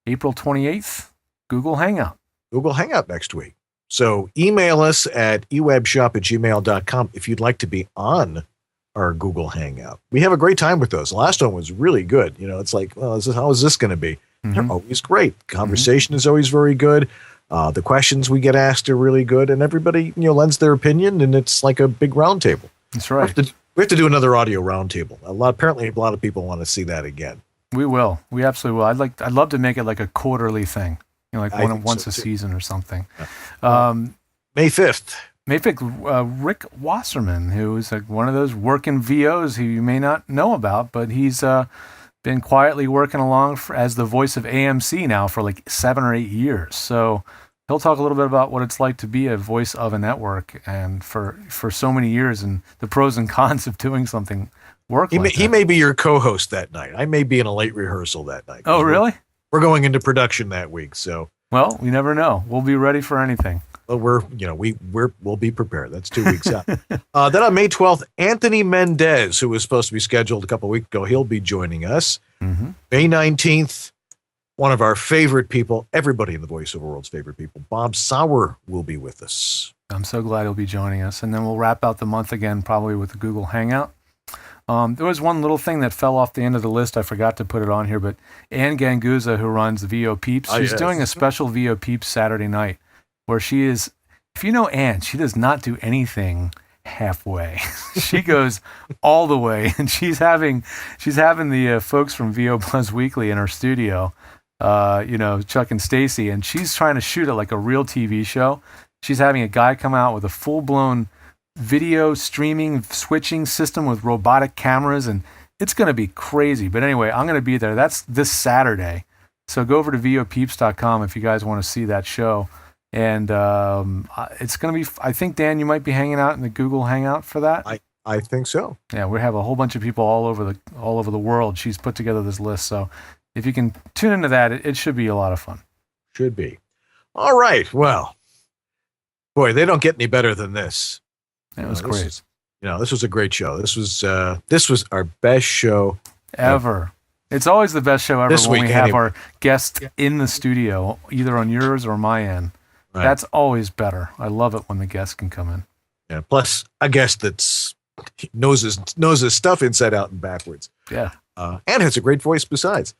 April 28th, Google Hangout. Google Hangout next week. So email us at ewebshop@gmail.com if you'd like to be on our Google Hangout. We have a great time with those. The last one was really good. You know, it's like, well, how is this going to be? They're always great. Conversation is always very good. The questions we get asked are really good, and everybody, you know, lends their opinion, and it's like a big round table. That's right. We have to do another audio round table. Apparently, a lot of people want to see that again. We will. We absolutely will. I'd love to make it like a quarterly thing. You know, like once a season or something. May 5th. May 5th, Rick Wasserman, who is one of those working VOs who you may not know about, but he's been quietly working along as the voice of AMC now for like 7 or 8 years. So he'll talk a little bit about what it's like to be a voice of a network, and for so many years, and the pros and cons of doing something He may be your co-host that night. I may be in a late rehearsal that night. Oh, really? We're going into production that week, so. Well, we never know. We'll be ready for anything. Well, we'll be prepared. That's 2 weeks out. Then on May 12th, Anthony Mendez, who was supposed to be scheduled a couple of weeks ago, he'll be joining us. May 19th, one of our favorite people, everybody in the voiceover world's favorite people, Bob Sauer, will be with us. I'm so glad he'll be joining us. And then we'll wrap out the month again, probably with the Google Hangout. There was one little thing that fell off the end of the list. I forgot to put it on here, but Ann Ganguza, who runs VO Peeps, she's doing a special VO Peeps Saturday night, where she is, if you know Ann, she does not do anything halfway. She goes all the way, and she's having the folks from VO Plus Weekly in her studio, Chuck and Stacy, and she's trying to shoot it like a real TV show. She's having a guy come out with a full-blown video streaming switching system with robotic cameras, and it's going to be crazy. But anyway, I'm going to be there. That's this Saturday. So go over to vopeeps.com if you guys want to see that show. And it's going to be, I think, Dan, you might be hanging out in the Google Hangout for that. I think so. Yeah, we have a whole bunch of people all over the world. She's put together this list. So if you can tune into that, it should be a lot of fun. Should be. All right. Well, boy, they don't get any better than this. It was great. This was a great show. This was our best show ever. It's always the best show ever this when week, we have our guests in the studio, either on yours or my end. Right. That's always better. I love it when the guests can come in. Yeah. Plus a guest that's knows his stuff inside out and backwards. Yeah. And has a great voice besides.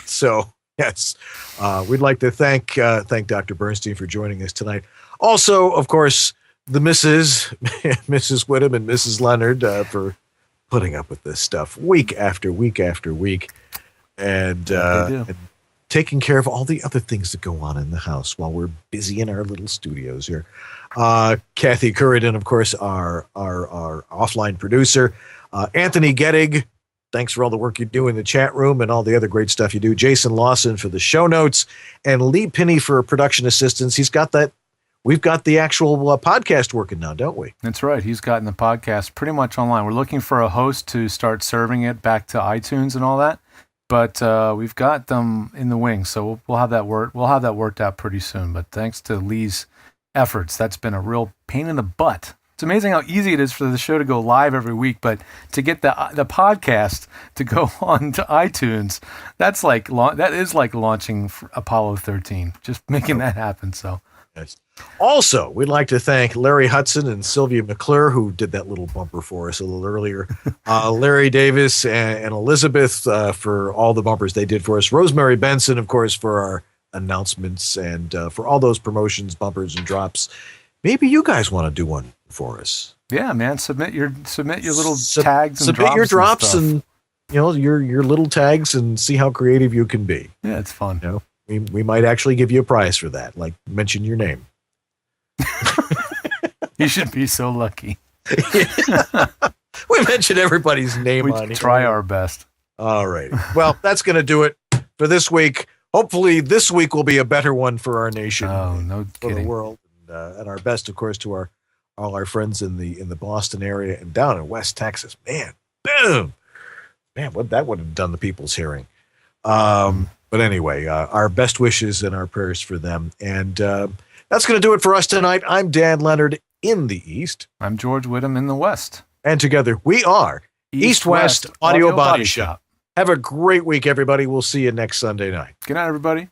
So yes, we'd like to thank Dr. Bernstein for joining us tonight. Also, of course, the Mrs. Whittam and Mrs. Leonard for putting up with this stuff week after week after week, and taking care of all the other things that go on in the house while we're busy in our little studios here. Kathy Curridon, of course, our offline producer. Anthony Gettig, thanks for all the work you do in the chat room and all the other great stuff you do. Jason Lawson for the show notes, and Lee Pinney for production assistance. He's got that. We've got the actual podcast working now, don't we? That's right. He's gotten the podcast pretty much online. We're looking for a host to start serving it back to iTunes and all that, but we've got them in the wings, so we'll have that worked out pretty soon. But thanks to Lee's efforts, that's been a real pain in the butt. It's amazing how easy it is for the show to go live every week, but to get the podcast to go on to iTunes, that is like launching Apollo 13. Just making that happen. So. Yes. Also, we'd like to thank Larry Hudson and Sylvia McClure, who did that little bumper for us a little earlier. Larry Davis and Elizabeth for all the bumpers they did for us. Rosemary Benson, of course, for our announcements and for all those promotions, bumpers, and drops. Maybe you guys want to do one for us. Yeah, man. Submit your little tags and drops. Submit your drops and your little tags and see how creative you can be. Yeah, it's fun. We might actually give you a prize for that, like mention your name. You should be so lucky. We mentioned everybody's name on here. We try our best. All right. Well, that's going to do it for this week. Hopefully this week will be a better one for our nation. Oh, no for kidding. the world. And our best, of course, to all our friends in the Boston area and down in West Texas. Man, boom. Man, what that would have done the people's hearing. But anyway, our best wishes and our prayers for them. And that's going to do it for us tonight. I'm Dan Leonard in the East. I'm George Whittam in the West. And together we are East-West Audio Body Shop. Have a great week, everybody. We'll see you next Sunday night. Good night, everybody.